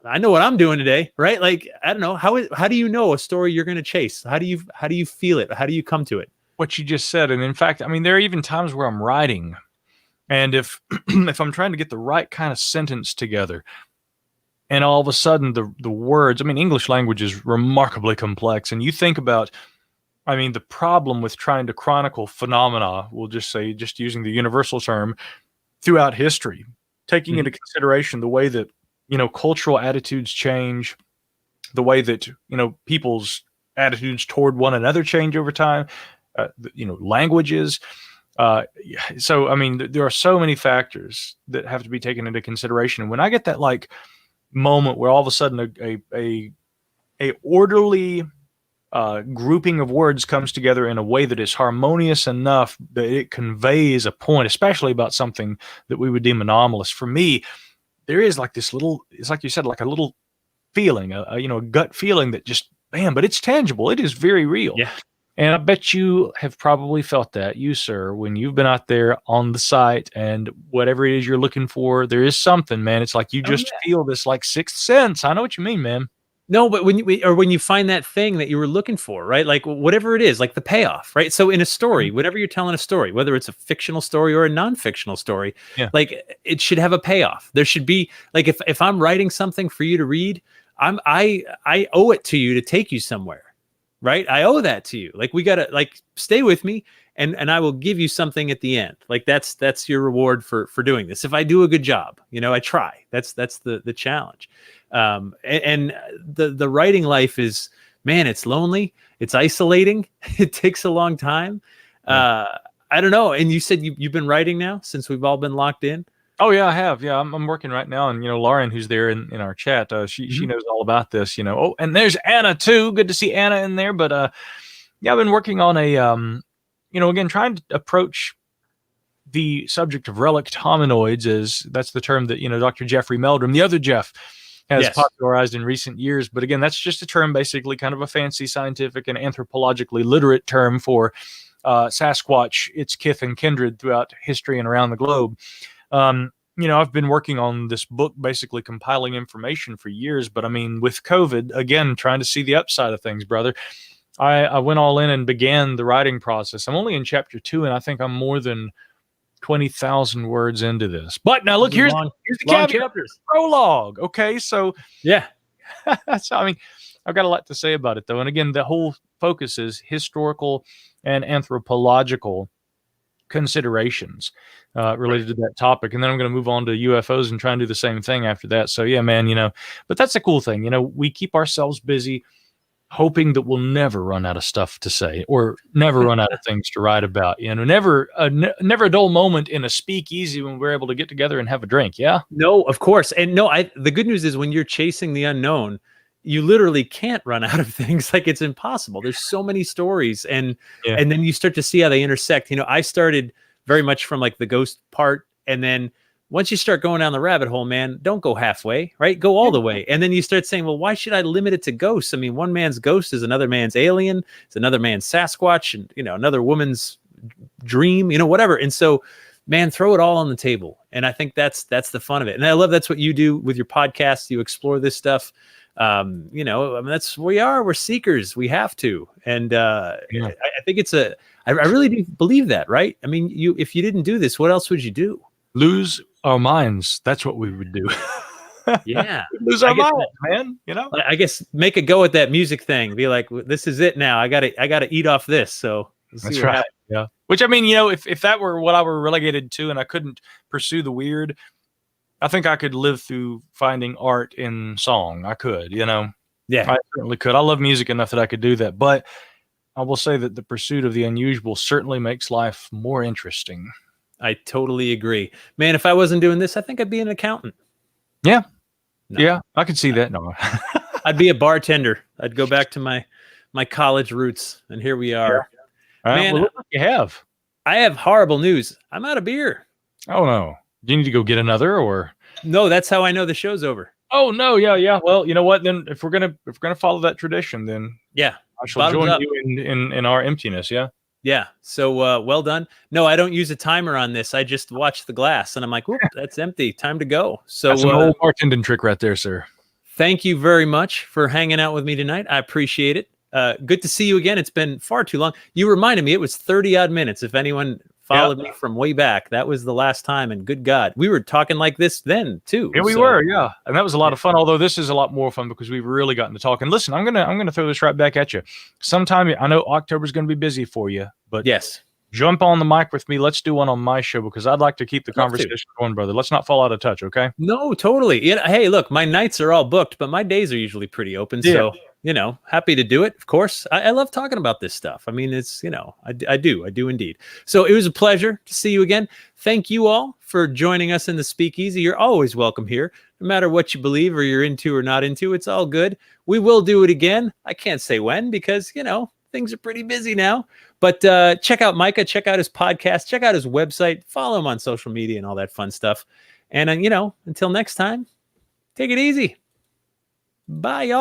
I know what I'm doing today, right? Like, I don't know, how do you know a story you're going to chase? How do you feel it? How do you come to it? What you just said. And in fact, I mean, there are even times where I'm writing, and if I'm trying to get the right kind of sentence together, and all of a sudden the words, I mean, English language is remarkably complex. And you think about, I mean, the problem with trying to chronicle phenomena, we'll just say, just using the universal term, throughout history, taking into consideration the way that, cultural attitudes change, the way that, people's attitudes toward one another change over time, languages. So, I mean, there are so many factors that have to be taken into consideration. And when I get that like moment where all of a sudden a orderly grouping of words comes together in a way that is harmonious enough that it conveys a point, especially about something that we would deem anomalous. For me, there is like this little, it's like you said, like a little feeling, a gut feeling that just, bam, but it's tangible. It is very real. Yeah. And I bet you have probably felt that, you, sir, when you've been out there on the site and whatever it is you're looking for, there is something, man. It's like you just feel this like sixth sense. I know what you mean, man. No, but when you find that thing that you were looking for, right? Like whatever it is, like the payoff, right? So in a story, whenever you're telling a story, whether it's a fictional story or a non-fictional story, like it should have a payoff. There should be, like, if I'm writing something for you to read, I owe it to you to take you somewhere. Right? I owe that to you. Like, we got to, like, stay with me and I will give you something at the end. Like that's your reward for doing this. If I do a good job, I try. That's the challenge. And the writing life is, man, it's lonely. It's isolating. It takes a long time. I don't know. And you said you've been writing now since we've all been locked in. Oh yeah, I have. Yeah, I'm working right now, and Lauren, who's there in our chat, she knows all about this. Oh, and there's Anna too. Good to see Anna in there. But yeah, I've been working on a again, trying to approach the subject of relict hominoids, as that's the term that Dr. Jeffrey Meldrum, the other Jeff, has popularized in recent years. But again, that's just a term, basically kind of a fancy scientific and anthropologically literate term for Sasquatch, its kith and kindred throughout history and around the globe. I've been working on this book, basically compiling information for years, but I mean, with COVID, again, trying to see the upside of things, brother, I went all in and began the writing process. I'm only in chapter 2, and I think I'm more than 20,000 words into this. But now look, here's the caveat. Prologue. Okay. So yeah. So, I mean, I've got a lot to say about it though. And again, the whole focus is historical and anthropological considerations related to that topic, and then I'm going to move on to UFOs and try and do the same thing after that. So yeah, man, but that's the cool thing. We keep ourselves busy, hoping that we'll never run out of stuff to say or never run out of things to write about. Never a dull moment in a speakeasy when we're able to get together and have a drink. Yeah. No, of course, and no, the good news is when you're chasing the unknown, you literally can't run out of things. Like, it's impossible. There's so many stories, and then you start to see how they intersect. I started very much from like the ghost part, and then once you start going down the rabbit hole, man, don't go halfway, right? Go all the way. And then you start saying, well, why should I limit it to ghosts? I mean, one man's ghost is another man's alien, it's another man's Sasquatch, and another woman's dream, whatever. And so, man, throw it all on the table. And I think that's the fun of it. And I love that's what you do with your podcast. You explore this stuff. I mean, that's where we are. We're seekers. We have to. And I think I really do believe that, right? I mean, if you didn't do this, what else would you do? Lose our minds. That's what we would do. Yeah. Lose our minds, man. You know. I guess make a go at that music thing. Be like, this is it now. I gotta eat off this. So that's right. Happens. Yeah. Which I mean, if that were what I were relegated to, and I couldn't pursue the weird, I think I could live through finding art in song. I could, Yeah, I certainly could. I love music enough that I could do that. But I will say that the pursuit of the unusual certainly makes life more interesting. I totally agree, man. If I wasn't doing this, I think I'd be an accountant. Yeah. No. Yeah, I could see that. No, I'd be a bartender. I'd go back to my college roots, and here we are. Yeah. Man, well, look what you have. I have horrible news. I'm out of beer. Oh no! Do you need to go get another, or no? That's how I know the show's over. Oh no! Yeah. Well, you know what? Then if we're gonna follow that tradition, then yeah, I shall join you in our emptiness. Yeah. Yeah. So well done. No, I don't use a timer on this. I just watch the glass, and I'm like, "Whoop, that's empty. Time to go." So that's an old bartending trick right there, sir. Thank you very much for hanging out with me tonight. I appreciate it. Good to see you again. It's been far too long. You reminded me it was 30 odd minutes. If anyone followed me from way back, that was the last time. And good God, we were talking like this then too. Yeah, we were. Yeah. And that was a lot of fun. Although this is a lot more fun because we've really gotten to talk. And listen, I'm going to throw this right back at you. Sometime, I know October's going to be busy for you, but yes, jump on the mic with me. Let's do one on my show because I'd like to keep the conversation going, brother. Let's not fall out of touch. Okay. No, totally. Yeah. Hey, look, my nights are all booked, but my days are usually pretty open. Yeah. So, happy to do it. Of course. I love talking about this stuff. I mean, it's, I do indeed. So it was a pleasure to see you again. Thank you all for joining us in the Speakeasy. You're always welcome here, no matter what you believe or you're into or not into. It's all good. We will do it again. I can't say when because, things are pretty busy now. But check out Micah, check out his podcast, check out his website, follow him on social media and all that fun stuff. And, until next time, take it easy. Bye, y'all.